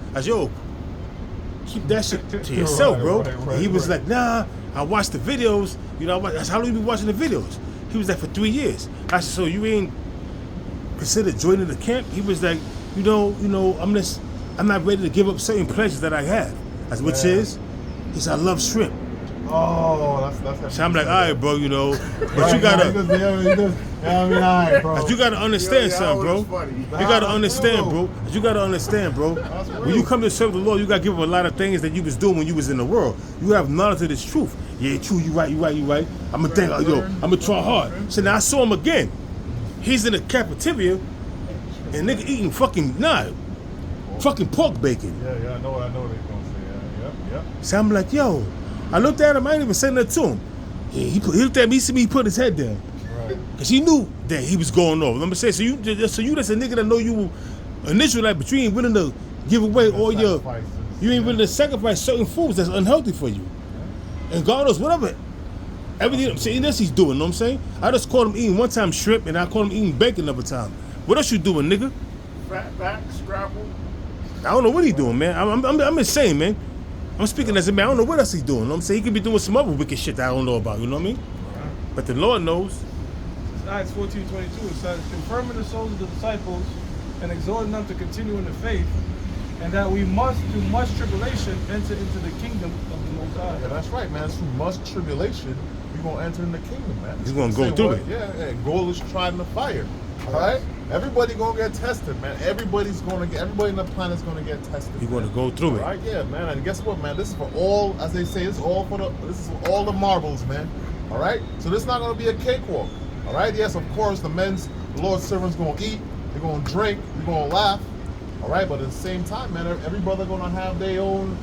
keep that shit to yourself, bro. Right, He was like, nah, I watched the videos. You know, that's how long you been watching the videos. He was like, for 3 years. I said, so you ain't considered joining the camp? He was like, you know, I'm not ready to give up certain pleasures that I have. Which is, he said, I love shrimp. Oh, that's. So I'm like, all right, bro, you know, but you gotta. Yeah, I mean, all right, bro. You gotta understand something, bro. Funny. You gotta understand, bro. You gotta understand, bro. When you come to serve the Lord, you gotta give him a lot of things that you was doing when you was in the world. You have knowledge of this truth. Yeah, true. You right. I'm gonna think, I'm gonna try hard. So now I saw him again. He's in the cafeteria, and nigga eating fucking pork bacon. Yeah, I know what they're gonna say. Yeah. So I'm like, yo. I looked at him. I ain't even saying nothing to him. He looked at me. He see me. He put his head down. Right. Cause he knew that he was going over. Let me say, so you that's a nigga that know you an Israelite, but you ain't willing to give away all your, Sacrifices. you ain't willing to sacrifice certain foods that's unhealthy for you. And God knows whatever, everything I'm saying this he's doing. Know what I'm saying? I just caught him eating one time shrimp, and I caught him eating bacon another time. What else you doing, nigga? Fat back, scrapple. I don't know what he doing, man. I'm insane, man. I'm speaking as a man. I don't know what else he's doing. You know what I'm saying? He could be doing some other wicked shit that I don't know about. You know what I mean? But the Lord knows. Acts 14:22, it says, confirming the souls of the disciples and exhorting them to continue in the faith, and that we must, through much tribulation, enter into the kingdom of the Most High. Yeah, that's right, man. Through much tribulation, you're gonna enter in the kingdom, man. He's gonna go through it. Yeah, gold is tried in the fire. All right? Everybody gonna get tested, man. Everybody in the planet's gonna get tested. You're gonna go through it. All right, yeah, man. And guess what, man? This is for all, as they say, this is for all the marbles, man. All right? So this is not gonna be a cakewalk. All right? Yes, of course, the Lord's servants gonna eat, they're gonna drink, they're gonna laugh. All right, but at the same time, man, every brother gonna have their own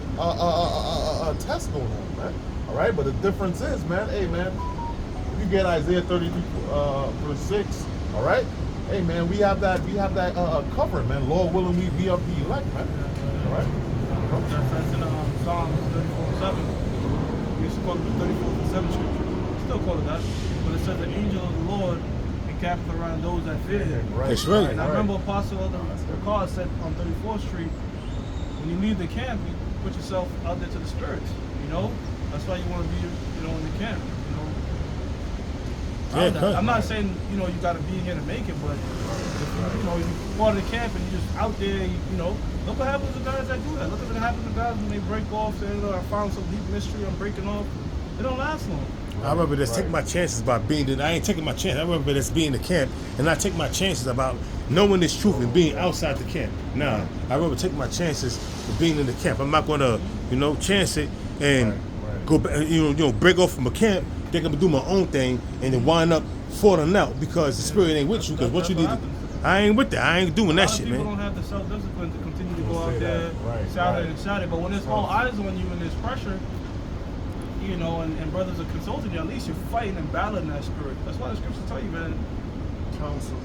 test going on, man. All right, but the difference is, man, hey, man, if you get Isaiah 33 verse 6, all right, hey, man, we have that covered, man. Lord willing, we be of the elect, man. All right. That's in Psalms 34:7. We used to call it the 34:7 scripture. Still call it that, but it says the angel of the Lord encampeth around those that fear him. Right. That's right. And I remember Apostle of the car said on 34th Street, when you leave the camp, you put yourself out there to the spirits. You know, that's why you want to be, you know, in the camp. You know, I'm not saying you got to be here to make it, but if you're part of the camp and you're just out there, you know, look what happens to guys that do that. Look what happens to guys when they break off. Say, I found some deep mystery. I'm breaking off. It don't last long. I remember just take my chances about being there. I ain't taking my chance. I remember just being in the camp, and I take my chances about knowing this truth and being outside the camp. Nah, I remember taking my chances of being in the camp. I'm not gonna, chance it and go back, break off from a camp. Think I'm gonna do my own thing and then wind up falling out because the spirit ain't with you. Because what you need, I ain't with that. I ain't doing that shit, man. People don't have the self-discipline to continue to go out there, shout it. But when there's all eyes on you and there's pressure, and brothers are consulting you, at least you're fighting and battling that spirit. That's why the scriptures tell you, man. Counsel.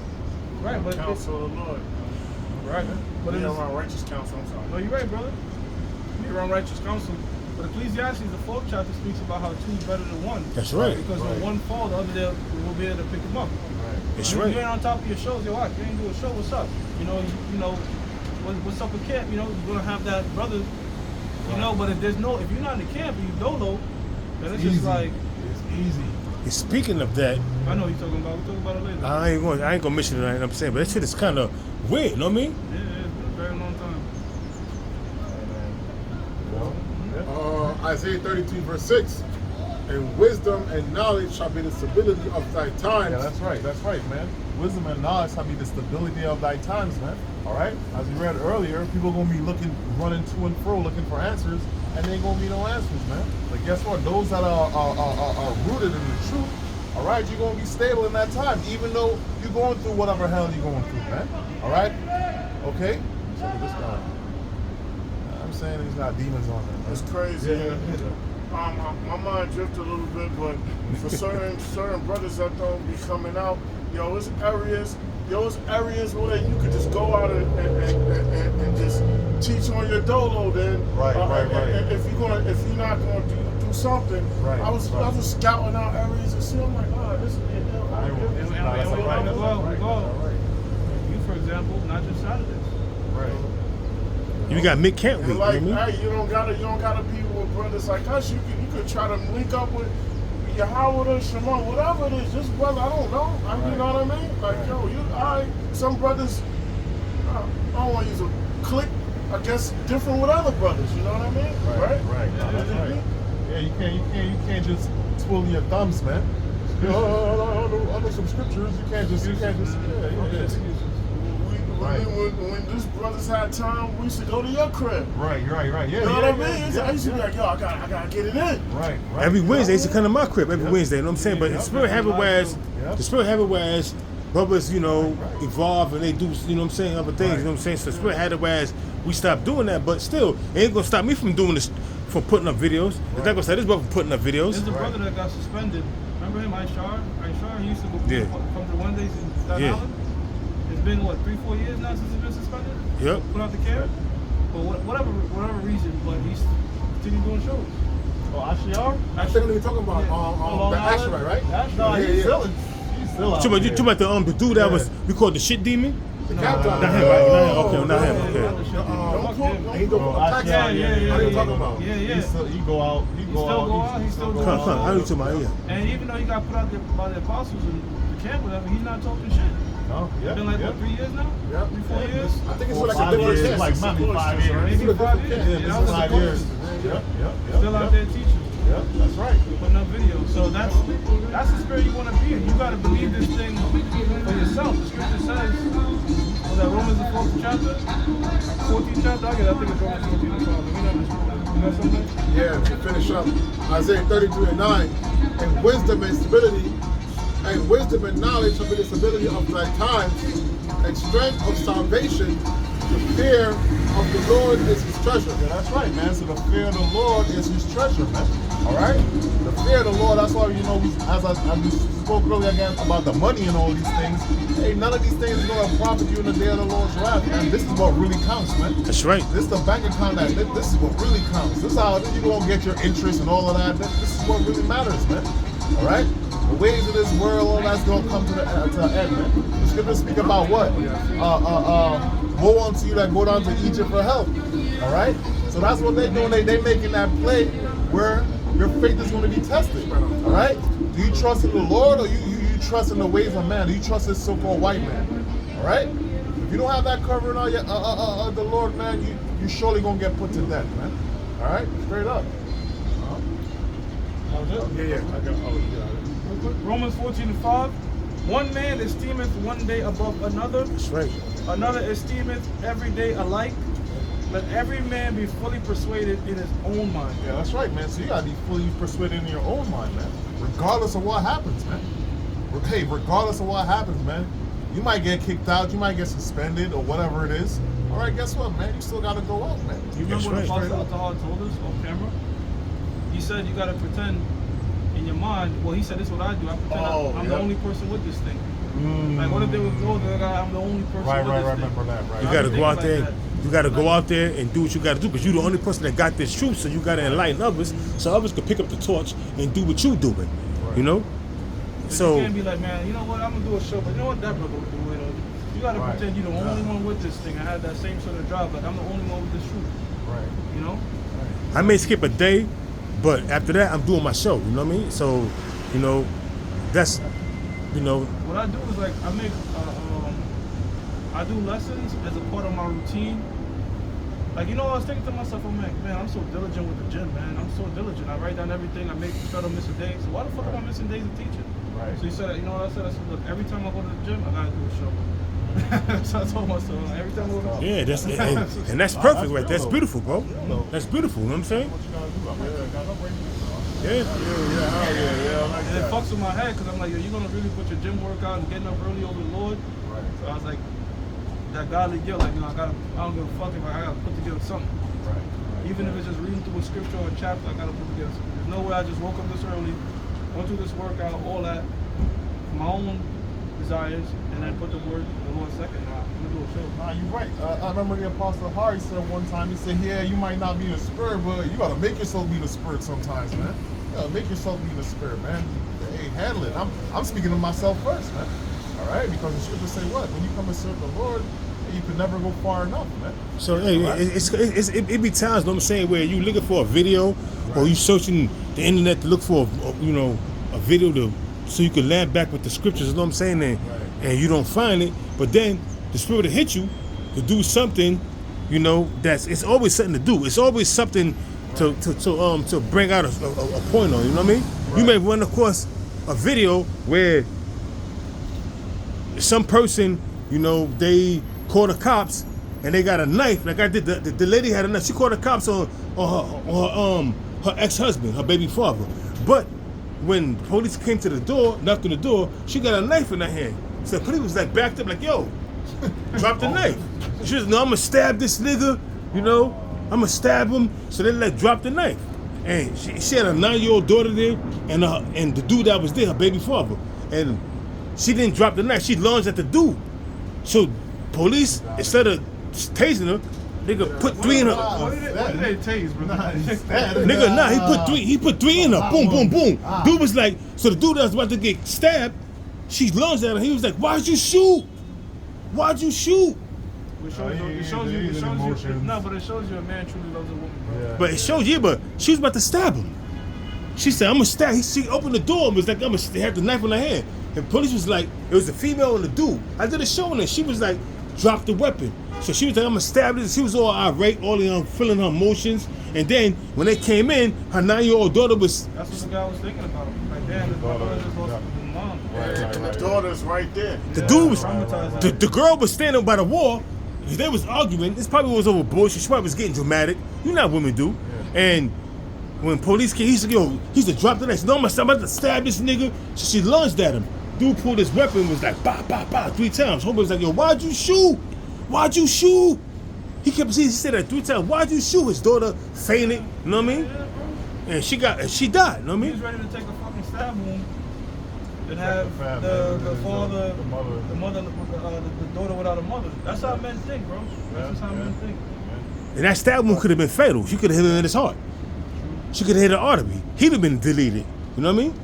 Right, but counsel of the Lord. Right. But you're around righteous counsel, I'm sorry. No, you're right, brother. You're around righteous counsel. But Ecclesiastes, the 4th chapter, speaks about how two is better than one. That's right. Because when one falls, the other there will be able to pick him up. Right. That's you, right. You ain't on top of your shows, yo, you ain't do a show, what's up? What's up with camp? You're gonna have that brother, but if you're not in the camp and you dolo, then it's just like it's easy. And speaking of that, I know what you're talking about. We'll talk about it later. I ain't gonna mention it. I'm saying, but that shit is kind of weird. You know what I mean? Yeah, it's been a very long time. Isaiah 32 verse 6, and wisdom and knowledge shall be the stability of thy times. Yeah, that's right, man. Wisdom and knowledge shall be the stability of thy times, man. All right? As we read earlier, people are going to be running to and fro, looking for answers, and there ain't going to be no answers, man. But guess what? Those that are rooted in the truth, all right, you're going to be stable in that time, even though you're going through whatever hell you're going through, man. All right? Okay? So this guy, I'm saying he's got demons on him. That's crazy. Yeah. My mind drifted a little bit, but for certain brothers that don't be coming out, it's areas where you could just go out and just teach on your dolo. Then right. And if you're not going to do something, right. I was scouting out areas and see. I'm like, this is it. You, for example, not just Saturdays. Right. You got mid-camp week. Like, hey, you don't gotta be with brothers like us. You could try to link up with Yahweh or Shimon, whatever it is. Just brother, I don't know. You know what I mean? Like, some brothers. I don't want to use a clique. I guess different with other brothers. You know what I mean? Right. Yeah, you can't just twiddle your thumbs, man. I know some scriptures. You can't just. When these brothers had time, we used to go to your crib. Right. Yeah. You know what I mean? I used to be like, I gotta get it in. Right. Every Wednesday, used to come to my crib every Wednesday. You know what I'm saying? But the spirit have it whereas brothers, evolve and they do, other things. You know what I'm saying? So the spirit had it whereas we stopped doing that, but still, it ain't gonna stop me from doing this, from putting up videos. It's not gonna stop this brother from putting up videos. There's a brother that got suspended. Remember him, Aishar? He used to go come to Wednesdays in Staten Island. It's been 3-4 years now since he's been suspended. Yep. Put out the camp. For whatever reason, but he's still doing shows. Oh, Ashiar? I think we talking about the Asherite, right? No, he's still out. You talking about the dude that was we called the shit demon? The captain. Not him, right? Not him. Okay, not him. Not the Okay. shit. Fuck him. He go attack. Yeah. What are you talking about? Yeah. He go out. He still go out, he still go Come, out. come. I need to my ear. And even though he got put out there by the apostles and the camp, whatever, he's not talking shit. Oh, It's yeah. been like yeah. what, 3 years now? Yeah. 3, 4 years? I think it's Four, like a 5 different years, test. like maybe 5 years. Maybe 5 years. Yeah, Yeah, this that is was 5 the years. coolest. Yep. Still out there teaching. Yeah, that's right. Putting up videos. So that's the spirit you want to be in. You got to believe this thing for yourself. The scripture says, was that Romans the 4th chapter? 14th chapter? I think it's Romans 14 and 12. Let me know this. You got something? Yeah, to finish up, Isaiah 32 and 9, and wisdom and stability, and wisdom and knowledge shall be the stability of thy times, and strength of salvation. The fear of the Lord is his treasure. Yeah, that's right, man. So the fear of the Lord is his treasure, man. All right? The fear of the Lord, that's why, as we spoke earlier again about the money and all these things, hey, none of these things is going to profit you in the day of the Lord's wrath, man. This is what really counts, man. That's right. This is the bank account this is what really counts. This is how you're going to get your interest and all of that. This is what really matters, man. All right? The ways of this world, all that's going to come to the end, man. The scriptures speak about what? Woe unto you that go down to Egypt for help. All right? So that's what they're doing. They making that play where your faith is going to be tested. All right? Do you trust in the Lord or you trust in the ways of man? Do you trust this so-called white man? All right? If you don't have that covering on the Lord, man, you surely going to get put to death, man. All right? Straight up. That was it? Yeah. I got Romans 14 and 5. One man esteemeth one day above another. That's right. Another esteemeth every day alike. Let every man be fully persuaded in his own mind. Yeah, that's right, man. So you gotta be fully persuaded in your own mind, man. Regardless of what happens, man. Hey, regardless of what happens, man. You might get kicked out, you might get suspended or whatever it is. All right, guess what, man? You still gotta go out, man. You remember what Apostle Al-Tahar told us on camera? He said you gotta pretend in your mind. Well, he said this is what I do. I pretend I'm the only person with this thing. Like, what if they was told that I'm the only person with this thing? Remember that, right. You got to go out there. You got to go out there and do what you got to do because you're the only person that got this truth. So you got to enlighten others, so others can pick up the torch and do what you doing. Right. You know. So you can't be like, man, you know what? I'm gonna do a show, but you know what? That brother will do it. You got to pretend you're the only one with this thing. I had that same sort of drive. Like, I'm the only one with this truth. Right. You know. I may skip a day, but after that, I'm doing my show. You know what I mean? So, you know, that's, you know. What I do is like I do lessons as a part of my routine. Like, you know, I was thinking to myself, I'm like, man, I'm so diligent with the gym, man. I'm so diligent. I write down everything. I try to miss a day. So why the fuck am I missing days of teaching? Right. So you said, you know what I said? I said, look, every time I go to the gym, I gotta do a show. So I told myself, like, every time I go to the gym. Yeah, that's and that's perfect, right? That's beautiful, bro. That's beautiful. You know what I'm saying? What you gotta do? I got up right now. Yeah. Yeah. Like And it that. fucks with my head because I'm like, yo, you're gonna really put your gym workout and getting up early over the Lord. Right. So I was like, that godly guilt, like, you know, I don't give a fuck if I gotta put together something. Right. Even if it's just reading through a scripture or a chapter, I gotta put together something. There's no way I just woke up this early, went through this workout, all that, for my own desires, and then put the Lord second. Nah, I'm gonna do a show. Nah, you're right. I remember the Apostle Harry said one time, he said, yeah, you might not be the spirit, but you gotta make yourself be the spirit sometimes, man. You gotta make yourself be the spirit, man. Hey, handle it. I'm speaking to myself first, man. All right? Because the scriptures say what? When you come and serve the Lord, you can never go far enough, man. So hey, it be times, you know what I'm saying, where you looking for a video or you searching the internet to look for, a video so you can land back with the scriptures, you know what I'm saying, and you don't find it, but then the spirit will hit you to do something, you know, it's always something to do. It's always something to bring out a point on, you know what I mean? Right. You may run across a video where some person, you know, they call the cops and they got a knife. Like I did, the lady had a knife. She called the cops on her ex-husband, her baby father. But when police came to the door, knocked on the door, she got a knife in her hand. So the police was like backed up, like, yo, drop the knife. She was, no, I'm gonna stab this nigga, you know, I'm gonna stab him. So they let drop the knife. And she had a 9-year-old daughter there, and the dude that was there, her baby father. And she didn't drop the knife, she lunged at the dude. So police, instead of tasing her, nigga put 3 in her. What did they tase, bro? Nigga, nah, he put 3 in her. Boom, boom, boom. Dude was like, so the dude that was about to get stabbed, she lunged at him. He was like, why'd you shoot? Why'd you shoot? It shows you. No, but it shows you a man truly loves a woman, bro. Yeah. But it shows you, but she was about to stab him. She said, I'm gonna stab. She opened the door and was like, they had the knife in her hand. And police was like, it was the female and the dude. I did a show on it. She was like, drop the weapon. So she was like, I'm gonna stab this. She was all irate, all feeling her emotions. And then when they came in, her 9-year-old daughter was. That's what the guy was thinking about. Like, damn, this brother just lost his mom. And the daughter's right there. The dude was. Traumatized. The girl was standing by the wall. They was arguing. This probably was over bullshit. She probably was getting dramatic. You know how women do. And when police came, he said, yo, he said, drop the knife. She said, no, I'm about to stab this nigga. So she lunged at him. Dude pulled his weapon and was like, bah, bah, bah, 3 times. Homeboy was like, yo, why'd you shoot? Why'd you shoot? He said that 3 times. Why'd you shoot? His daughter fainted, you know what I mean? And she died, you know what I He mean? was ready to take a fucking stab wound and have the father, the mother, the daughter without a mother. That's how men think, bro. That's just how men think. And that stab wound could have been fatal. She could have hit him in his heart. She could have hit an artery. He'd have been deleted. You know what I mean?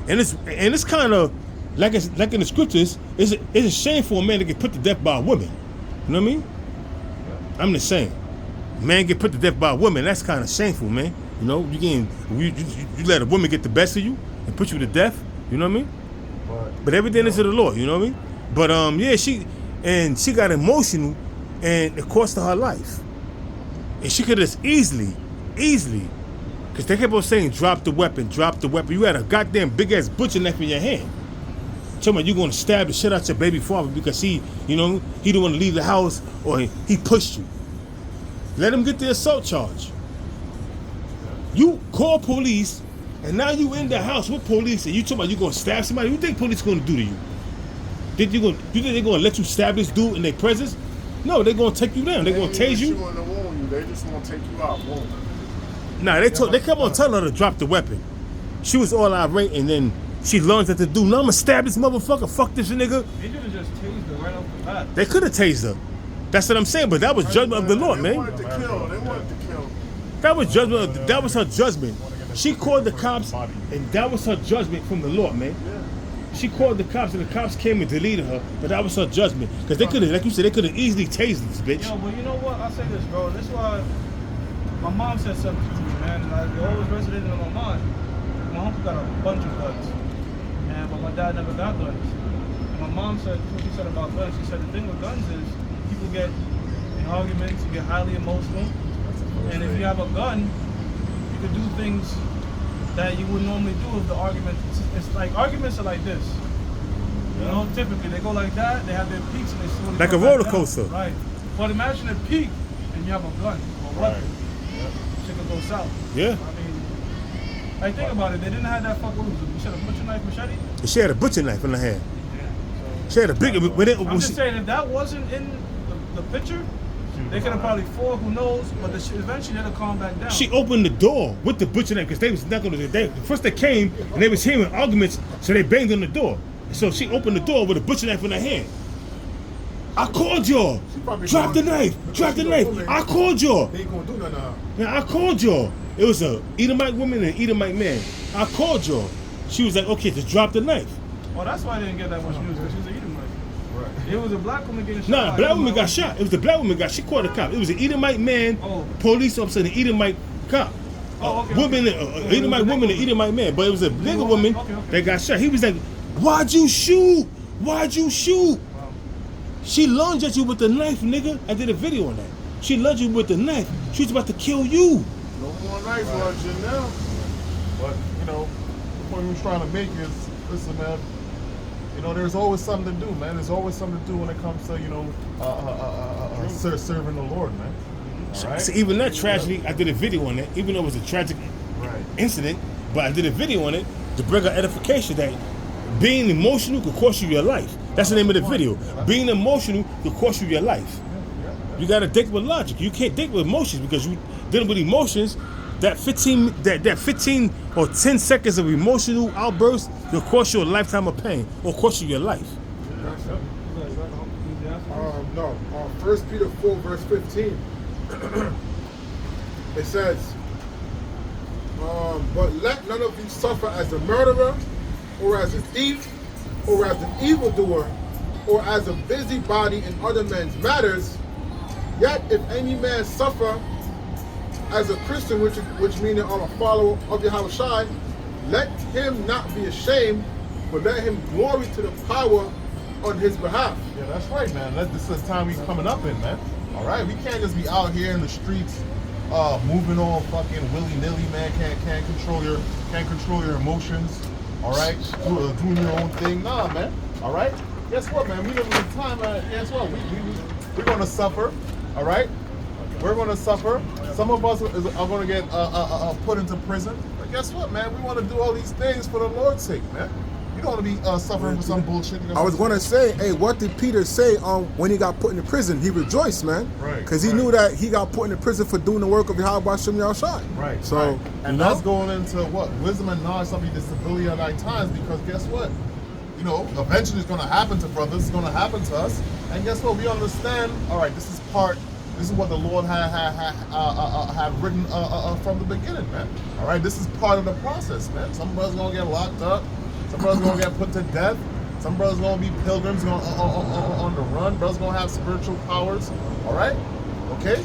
And it's kind of like in the scriptures. It's a shame for a man to get put to death by a woman. You know what I mean? I'm just saying, man get put to death by a woman. That's kind of shameful, man. You know, you let a woman get the best of you and put you to death. You know what I mean? But everything is of the Lord. You know what I mean? But yeah, she got emotional, and it cost her her life. And she could have easily, because they kept on saying, drop the weapon. You had a goddamn big ass butcher knife in your hand. Talking about you going to stab the shit out your baby father because he didn't want to leave the house or he pushed you. Let him get the assault charge. You call police, and now you in the house with police, and you talking about you going to stab somebody. What do you think police going to do to you? You think they're going to let you stab this dude in their presence? No, they're going to take you down. They're going to tase you. They just want to take you out. Nah, they kept on telling her to drop the weapon. She was all irate, and then she lunged at the dude. No, I'm gonna stab this motherfucker. Fuck this nigga. They could have just tased her right off the bat. They could have tased her. That's what I'm saying. But that was judgment of the Lord, They man. wanted to kill. That was judgment. That was her judgment. She called the cops, and that was her judgment from the Lord, man. She called the cops, and the cops came and deleted her. But that was her judgment, because they could have, like you said, they could have easily tased this bitch. Yo, but you know what? I'll say this, bro. This is why my mom said something to me, man, and it always resonated in my mind. My uncle got a bunch of guns, but my dad never got guns. And my mom said, what she said about guns, she said the thing with guns is people get in arguments, you get highly emotional, and if you have a gun, you can do things that you would normally do if the argument, it's like arguments are like this. You know, typically they go like that, they have their peaks and they slowly Like come a back roller down. coaster. Right. But imagine a peak and you have a gun or a weapon. Shit could go south. Yeah. I mean, like think about it, they didn't have that fucking, you said a butcher knife machete? She had a butcher knife in her hand. Yeah. She had a big. I'm just saying, if that wasn't in the picture, they could have probably fought, who knows, but eventually they'd have calmed back down. She opened the door with the butcher knife because they was not going to. First they came and they was hearing arguments, so they banged on the door. So she opened the door with a butcher knife in her hand. I called y'all. Drop the knife. Drop the knife. I called y'all. They ain't gonna do nothing to her. Yeah, I called y'all. It was a Edomite woman and an Edomite man. I called y'all. She was like, okay, just drop the knife. Well, that's why I didn't get that much news, because she was an Edomite. Right. It was a black woman getting shot. Nah, black woman got shot. It was the black woman got. She called the cop. It was an Edomite man, police officer, and an Edomite cop. Okay. Woman, Edomite woman, and Edomite man. But it was a nigga woman that got shot. He was like, "Why'd you shoot? Why'd you shoot?" Wow. She lunged at you with the knife, nigga. I did a video on that. She lunged you with the knife. She was about to kill you. No more knife lunging now. But, you know, the point we was trying to make is, listen, man, you know, there's always something to do, man. There's always something to do when it comes to, you know, serving the Lord, man. All right? So even that tragedy, I did a video on it, even though it was a tragic incident, but I did a video on it to bring an edification that being emotional could cost you your life. That's the name of the video. Being emotional could cost you your life. You gotta think with logic. You can't think with emotions, because you dealing with emotions. That 15 or 10 seconds of emotional outburst will cost you a lifetime of pain or cost you your life. No. 1 Peter 4, verse 15. It says, but let none of you suffer as a murderer, or as a thief, or as an evildoer, or as a busybody in other men's matters. Yet if any man suffer as a Christian, which means I'm a follower of Yahushua, let him not be ashamed, but let him glory to the power on his behalf. Yeah, that's right, man. This is the time we're coming up in, man. All right, we can't just be out here in the streets, moving all fucking willy-nilly, man. Can't control your emotions. All right, doing your own thing. Nah, man. All right. Guess what, man? We live in a time, man. Guess what? We're gonna suffer. All right. We're gonna suffer. Some of us are gonna get put into prison. But guess what, man? We want to do all these things for the Lord's sake, man. You don't want to be suffering for some bullshit. I was going to say, hey, what did Peter say when he got put into prison? He rejoiced, man. Right. Because he knew that he got put into prison for doing the work of Yahweh Shem Yahushua. Right. So, right. And that's going into what? Wisdom and knowledge, something disability at thy times, because guess what? You know, eventually it's going to happen to brothers. It's going to happen to us. And guess what? We understand, all right, this is what the Lord had written from the beginning, man. All right, this is part of the process, man. Some brothers going to get locked up. Some brothers gonna get put to death. Some brothers gonna be pilgrims on the run. Brothers gonna have spiritual powers. All right, okay.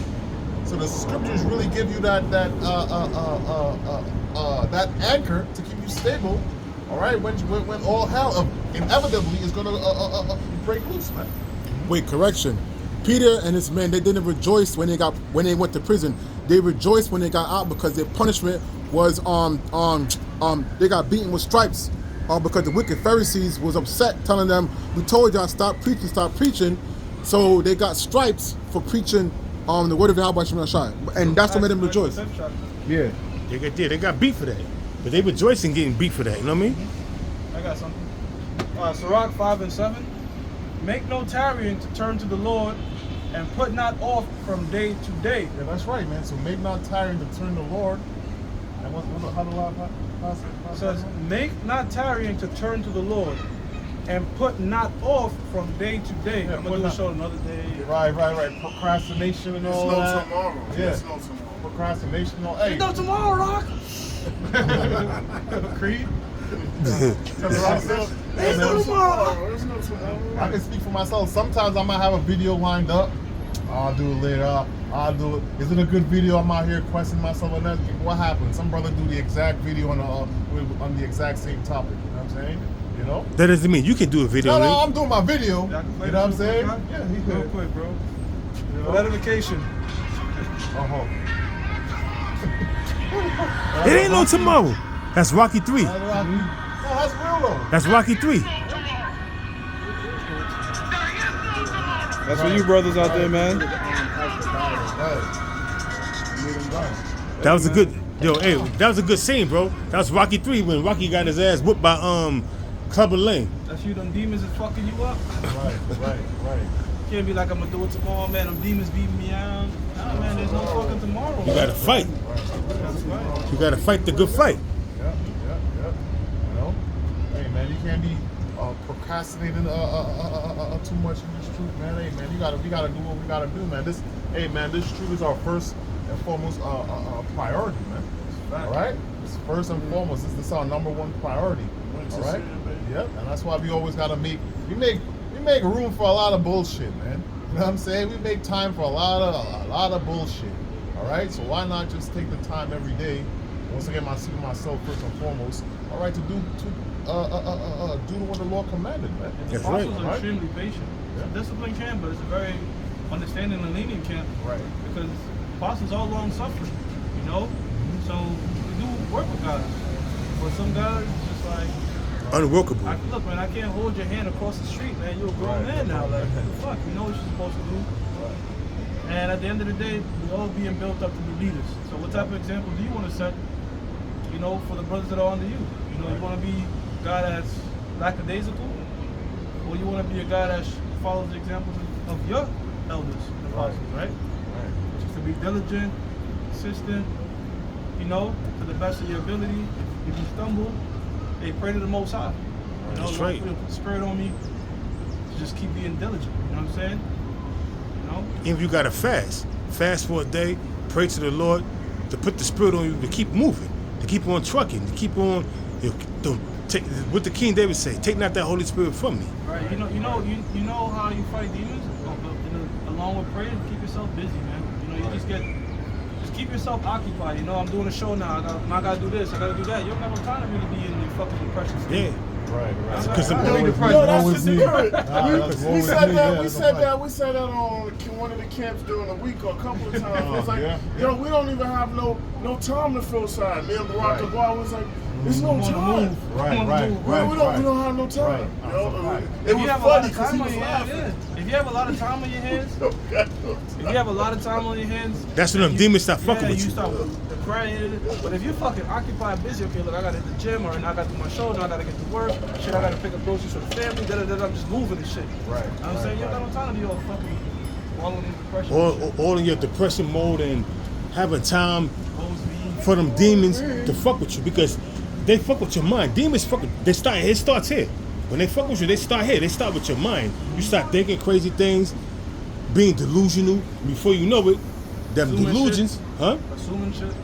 So the scriptures really give you that anchor to keep you stable. All right, when all hell inevitably is gonna break loose, man. Wait, correction. Peter and his men, they didn't rejoice when they went to prison. They rejoiced when they got out because their punishment was they got beaten with stripes. Because the wicked Pharisees was upset, telling them, we told y'all stop preaching. So they got stripes for preaching the word of Yahweh Shem Yahushua. And that's what made them rejoice. Yeah. They got beat for that. But they rejoice in getting beat for that, you know what I mean? I got something. Sirach 5:7. Make no tarrying to turn to the Lord, and put not off from day to day. Yeah, that's right, man. So make not tiring to turn to the Lord. And how the law says, make not tarrying to turn to the Lord, and put not off from day to day. Yeah, I'm going to do a show another day. Right. Procrastination and all that. Tomorrow. Yeah. It's no tomorrow. Procrastination and all. Hey. You know tomorrow, Rock. Creed? There's no tomorrow. I can speak for myself. Sometimes I might have a video lined up. I'll do it later. I'll do it. Is it a good video? I'm out here questioning myself on that. What happened? Some brother do the exact video on the exact same topic. You know what I'm saying? You know? That doesn't mean you can do a video. No, I'm doing my video. You know what I'm saying? Yeah, real quick, bro. For edification. It ain't no tomorrow. That's Rocky 3. No, that's real though. That's Rocky 3. That's for you brothers out there, man. That was a good, that was a good scene, bro. That was Rocky 3 when Rocky got his ass whooped by Clubber Lang. That's you, them demons is fucking you up. Right. Can't be like, I'm gonna do it tomorrow, man. Them demons beating me out. Nah, man, there's no fucking tomorrow. You gotta fight. That's right. You gotta fight the good fight. Yeah. You know? Hey man, you can't be procrastinating too much in this truth, man. Hey man, we gotta do what we gotta do, man. This truth is our first and foremost priority, man. All right? It's first and foremost. This is our number one priority. All right? Yep. And that's why we always gotta make room for a lot of bullshit, man. You know what I'm saying? We make time for a lot of bullshit. All right? So why not just take the time every day? Once again, myself first and foremost. All right, to do what the Lord commanded, man. The That's right. apostles are extremely patient. It's a disciplined camp, but it's a very understanding and lenient camp. Right. Because apostles are long suffering, you know? So we do work with God. But some guys just like Unworkable. look, man, I can't hold your hand across the street, man. You're a grown man now. Like, what the fuck? You know what you're supposed to do. And at the end of the day, we're all being built up to be leaders. So what type of example do you want to set, you know, for the brothers that are under you? You know, you want to be a guy that's lackadaisical? Or you want to be a guy that follows the examples of your elders and apostles, right? Which is to be diligent, consistent, you know, to the best of your ability. If you stumble, they pray to the Most High. You know, That's Lord, right. put the spirit on me to just keep being diligent. You know what I'm saying? You know? Even if you gotta fast for a day, pray to the Lord to put the spirit on you to keep moving, to keep on trucking, to keep on what the King David say? Take not that Holy Spirit from me. Right. You know how you fight demons? Along with prayer, keep yourself busy, man. You know, you just keep yourself occupied. You know, I'm doing a show now. I gotta do this. I gotta do that. You don't have no time to really be in the fucking depression state. Yeah. Right. Because I'm Yo, really depressed. Yo, that's Woe the is me. spirit. Woe We is said me. that. Yeah, We that's said a that. We said that on one of the camps during the week or a couple of times. It's like, yeah. yo, we don't even have no time to feel sad. Me and Barack Right. Obama was like, there's no time. Right. We don't have no time. Right. Yo, That's it If you was have a lot funny of because he time on was your hands, laughing. if you have a lot of time on your hands, That's when them demons start fucking with you you. start crying. But if you're fucking occupied, busy, okay, look, I gotta hit the gym, or I gotta do my show, now I gotta get to work, shit, I gotta pick up groceries for the family, I'm just moving and shit. Right. You know what I'm saying? You don't got no time to be all fucking wallowing in depression. All in your depression mode and having time Supposedly. for them demons to fuck with you because they fuck with your mind. Demons fuck with, it starts here. When they fuck with you, they start here. They start with your mind. You start thinking crazy things, being delusional. Before you know it, them Assuming delusions, shit. huh?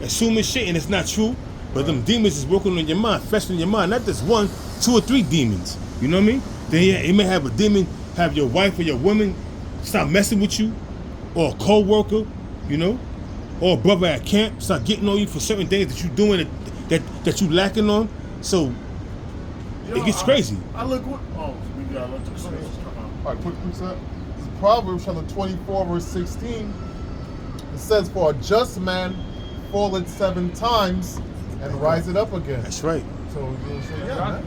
Assuming shit and it's not true. But them demons is working on your mind, festering in your mind. Not just one, 2 or 3 demons. You know what I mean? Then you may have a demon, have your wife or your woman start messing with you, or a co-worker, you know, or a brother at camp start getting on you for certain things that you doing that you lacking on. So it gets crazy. I look what. Oh, we gotta let the scriptures come out. All right, quick precept. This is Proverbs chapter 24, verse 16. It says, "For a just man falleth 7 times and riseth up again." That's right. So yeah, man.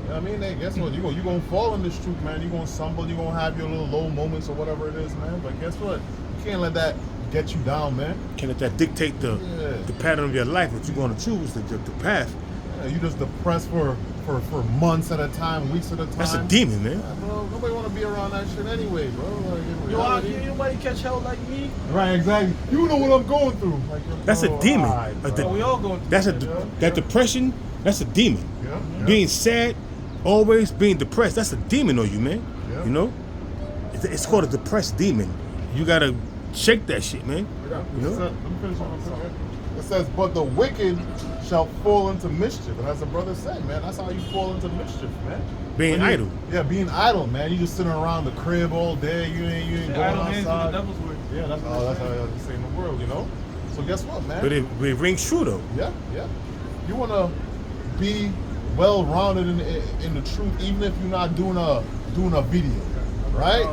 You know what I mean? Hey, guess what? You're gonna fall in this truth, man. You're gonna stumble. You're gonna have your little low moments or whatever it is, man. But guess what? You can't let that get you down, man. Can't let that dictate the pattern of your life. What you're going to choose, the path. Yeah, you just depressed for months at a time, weeks at a time. That's a demon, man. Yeah, bro, nobody want to be around that shit anyway, bro. Like, in reality. Anybody catch hell like me? Right, exactly. You know what I'm going through. Like, That's a demon. We all going through That's that. that depression. That's a demon. Yeah. Being sad, always being depressed. That's a demon on you, man. Yeah. You know, it's called a depressed demon. You gotta shake that shit, man. You know? Let me finish what I'm saying. It says, "But the wicked shall fall into mischief." And as the brother said, man, that's how you fall into mischief, man. Being When you- idle. Yeah, being idle, man. You just sitting around the crib all day. You ain't going Idle hands with the outside. devil's work. Yeah, that's how they say in the world, you know. So guess what, man? But it rings true though. Yeah. You want to be well-rounded in the truth, even if you're not doing a video, right?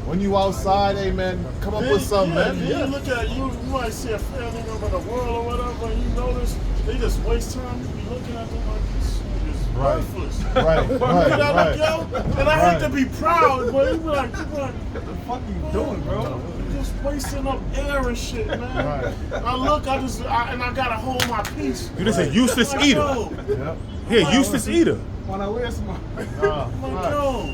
When you outside, hey man, come up with something, man. You look at you might see a family member in the world or whatever, and you notice they just waste time. You be looking at them like this is Right. worthless. Right. Like, yo, and I hate to be proud, but you be like, What the fuck you doing, bro? you just wasting up air and shit, man. Right. I look, I gotta hold my peace. You're just a useless Like, eater. yo, Yeah. Yeah, useless eater. When I wear some, like, yo.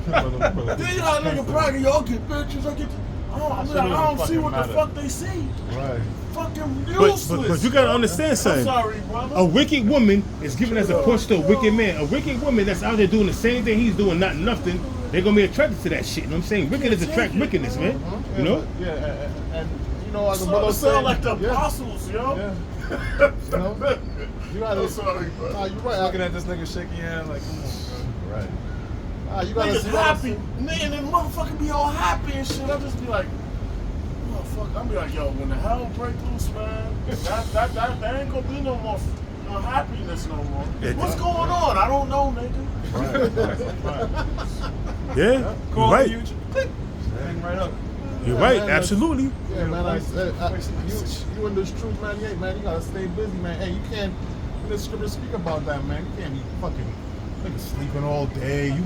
Then you got a nigga bragging, yo, I get bitches, I get. I don't see what the fuck they see. Right. Fucking But useless. you gotta understand I'm something. sorry, brother. A wicked woman is given as a push to a wicked man. A wicked woman that's out there doing the same thing he's doing, not nothing, they're gonna be attracted to that shit. You know what I'm saying? Wickedness attract wickedness, man. You know? Yeah, and you know, as the So brother it said, sound like the yeah, apostles, yo. yeah. You know, you gotta. I'm sorry, bro. Nah, you're right. looking at this nigga shaking your hand like, come on, Right. Nah, you gotta. Niggas You gotta happy. And then motherfucker be all happy and shit. I just be like, oh fuck. I'll be like, yo, when the hell break loose, man, that ain't gonna be no more happiness no more. Yeah, What's going on? I don't know, nigga. Yeah, you're Call right. you, hang right up. You're right. man, Absolutely. Yeah, man. You in this truth, man. Yeah, man. You gotta stay busy, man. Hey, you can't. The scripture speak about that, man. You can't be fucking niggas sleeping all day. You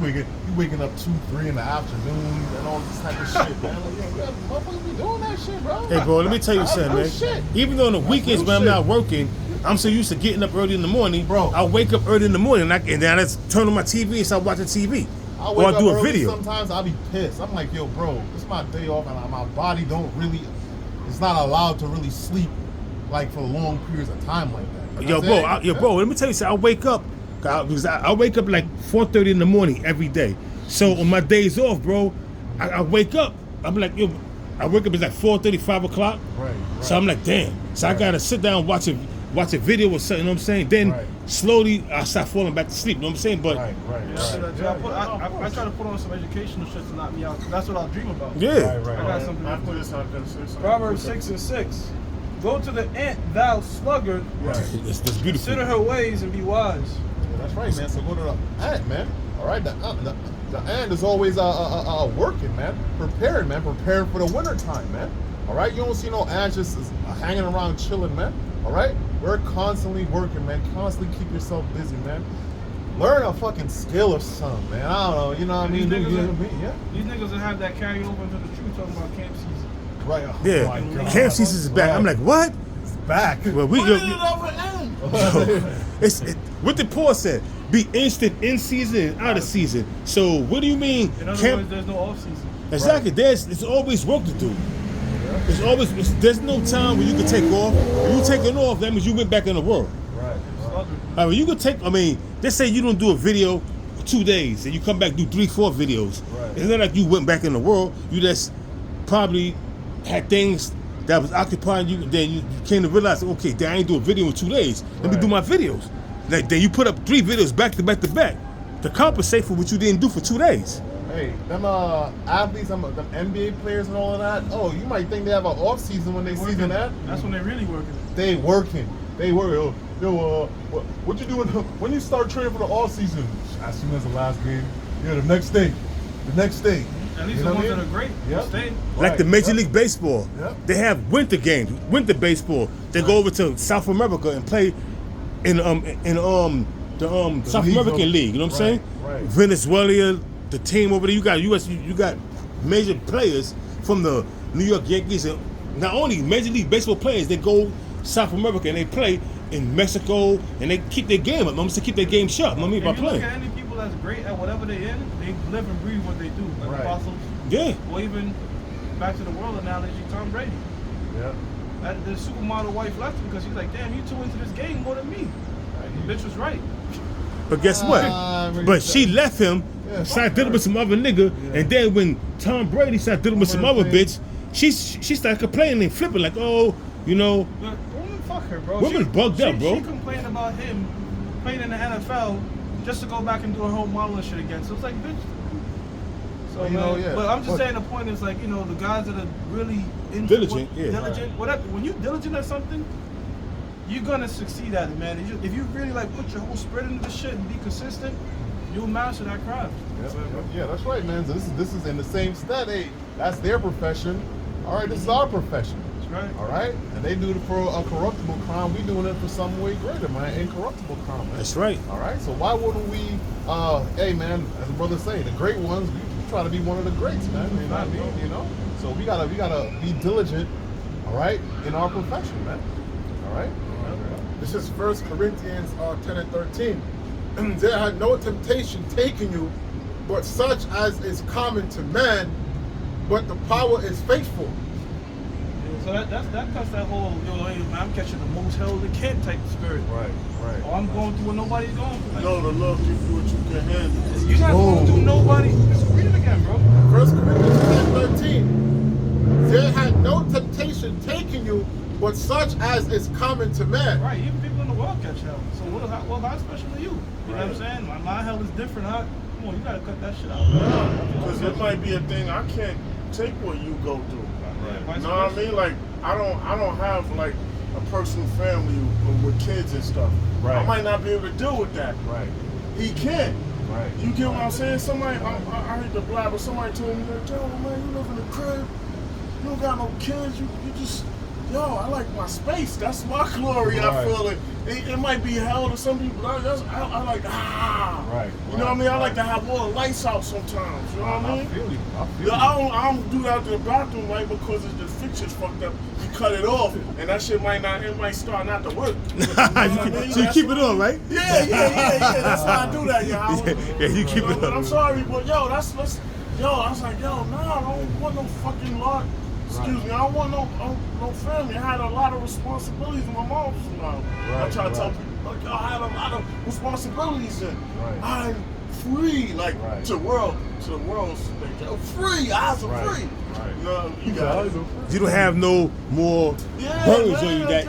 waking up 2, 3 in the afternoon and all this type of shit, man. Like, yo, motherfuckers be doing that shit, bro. Hey, bro, let me tell you That's something, real man. shit. Even though on the weekends real when I'm shit. not working, I'm so used to getting up early in the morning. Bro. I wake up early in the morning and then I just turn on my TV and start watching TV. I Or wake I up do a early, video. sometimes I'll be pissed. I'm like, yo, bro, it's my day off and my body it's not allowed to really sleep like for long periods of time like that. You know what I'm saying? Bro, let me tell you something. I wake up because I wake up like 4:30 in the morning every day. So on my days off, bro, I wake up. I'm like, yo, I wake up, it's like 4:30, 5 o'clock. Right. So I'm like, damn. So I gotta sit down and watch watch a video or something, you know what I'm saying? Then Right. slowly I start falling back to sleep, you know what I'm saying? But Right. I try to put on some educational shit to knock me out. That's what I'll dream about. yeah. Right. I got something. After this, I'm gonna say something. Proverbs 6:6. Go to the ant, thou sluggard. It's beautiful. Consider her ways and be wise. Yeah, that's right, man. So go to the ant, man. All right, the ant is always working, man. Preparing for the winter time, man. All right, you don't see no ants just hanging around chilling, man. All right, we're constantly working, man. Constantly keep yourself busy, man. Learn a fucking skill or something, man. I don't know, you know what I mean? These Yeah. niggas will have that carry over into the truth talking about camp season. Right. Oh Yeah, my God. camp season is back. I'm like, what? It's back. Well, When did it ever end? What the Paul said, be instant in season and out of season. So what do you mean? In other camp- words, there's no off season. Exactly. There's always work to do. There's no time where you can take off. When you taking off, that means you went back in the world. Right. I mean, you could take. I mean, let's say you don't do a video 2 days and you come back do 3-4 videos. Right. It's not like you went back in the world. You just probably had things that was occupying you. Then you came to realize, okay, I ain't do a video in 2 days. Let me do my videos. Like then you put up 3 videos back to back to back to compensate for what you didn't do for 2 days. Hey, them athletes, them NBA players and all of that. Oh, you might think they have an off season when they season that. That's when they really working. They working. They work. Yo, what you doing when you start training for the off season? As soon as the last game. Yeah, the next day. At least You the know ones what I that are mean? great Yep. will stay. Like the Major League Baseball, Yep. they have winter games, winter baseball. They go over to South America and play in the South leagues American over- League. You know what I'm saying? right. Venezuela, the team over there. You got you got major players from the New York Yankees, and not only Major League Baseball players. They go South America and they play in Mexico, and they keep their game up. I'm to keep their game sharp. I mean, by If you look playing. at any people that's great at whatever they're in, they live and breathe what they do. Like Right. apostles, Yeah. or even back to the world analogy, Tom Brady. Yeah. That the supermodel wife left him because she's like, damn, you too into this game more than me. The bitch was right. But guess what? But she left him, Yeah, started fuck dealing her. with some other nigga, and then when Tom Brady started dealing with some other bitch, she started complaining and flipping like, oh, you know, But woman, fuck her, bro. Woman bugged up, bro. She complained about him playing in the NFL just to go back and do her whole modeling shit again. So it's like, bitch. So, Well, you know, yeah. But I'm just But- saying the point is like, you know, the guys that are really into Diligent, yeah. diligent, whatever. When you diligent at something, you're gonna succeed at it, man. If you really like put your whole spirit into the shit and be consistent, you'll master that craft. Yeah, that's right, man. So this is in the same stead. Hey, that's their profession. All right, this is our profession. That's right. All right, and they do it for a corruptible crime. We doing it for something way greater, man. Incorruptible crime. Man. that's right. All right, so why wouldn't we? Hey, man, as the brother say, the great ones. We try to be one of the greats, man. You know what I mean? You know. So we gotta be diligent. All right, in our profession, man. All right. This is 1 Corinthians 10 and 13. There had no temptation taken you, but such as is common to man, but the power is faithful. So that cuts that whole, hey, man, I'm catching the most hell that can type of spirit. Right. Or I'm going through what nobody's going through. Like, Know the love gives you what you can handle. you're not going through nobody. Just read it again, bro. 1 Corinthians 10:13. There had no temptation taken you, but such as is common to man. Right, even people in the world catch hell. So how special are you? You know what I'm saying? My hell is different. Come on, you gotta cut that shit out. Because it might be a thing I can't take what you go through. Vice You know what I versa. mean? Like I don't have like a personal family with kids and stuff. Right. I might not be able to deal with that. Right. He can. Right. You get what I'm saying? Somebody, I heard the blabber. Somebody told me, like, yo, man, you live in a crib. You don't got no kids. You just, yo, I like my space. That's my glory. I Right. feel it might be hell to some people, but I like, Right. You know what I mean? I like to have all the lights out sometimes. You know what I mean? feel you. I feel Yeah, you. I don't do that to the bathroom, right? Because if the fixture's fucked up, you cut it off, and that shit might start not to work. You know what I mean? So you keep it on, right? Yeah. That's why I do that, yo. Yeah, you keep it But on. I'm sorry, but yo, I was like, yo, nah, I don't want no fucking lot. Excuse me, I don't want no family. I had a lot of responsibilities. My mom was around. I try to tell people, like, I had a lot of responsibilities, and Right. I free, like Right. to the world, free, eyes are Right. free. Right. You know, you got it. You don't have no more Yeah, burdens on man, you that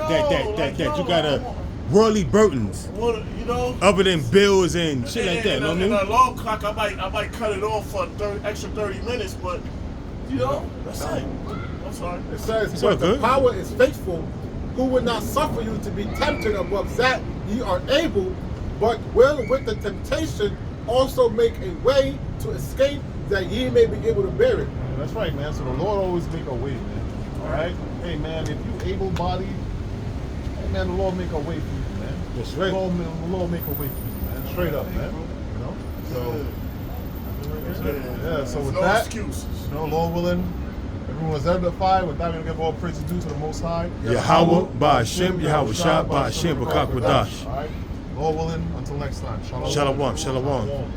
yo, you gotta worldly burdens You know. other than bills and shit like that. You know what I And mean? a long clock, I might cut it off for extra 30 minutes, but you know, that's it. I'm sorry. It says, It's but all the good. power is faithful, who would not suffer you to be tempted above that ye are able, but will with the temptation also make a way to escape, that ye may be able to bear it. That's right, man. So the Lord always make a way, man. All right? Hey, man, if you able-bodied, hey, man, the Lord make a way for you, man. That's right. The Lord make a way for you, man. Straight up, man. You know? So, yeah, so with no that, excuses. you know, Lord willing, everyone's edified. With that, we're going to give all praises due to the Most High. Yahweh, Ba'Hashem, Yahweh Shah, Ba'Hashem, B'Kakwadash. All right? Lord willing, until next time. Shalom. Shalom, shalom. Shalom.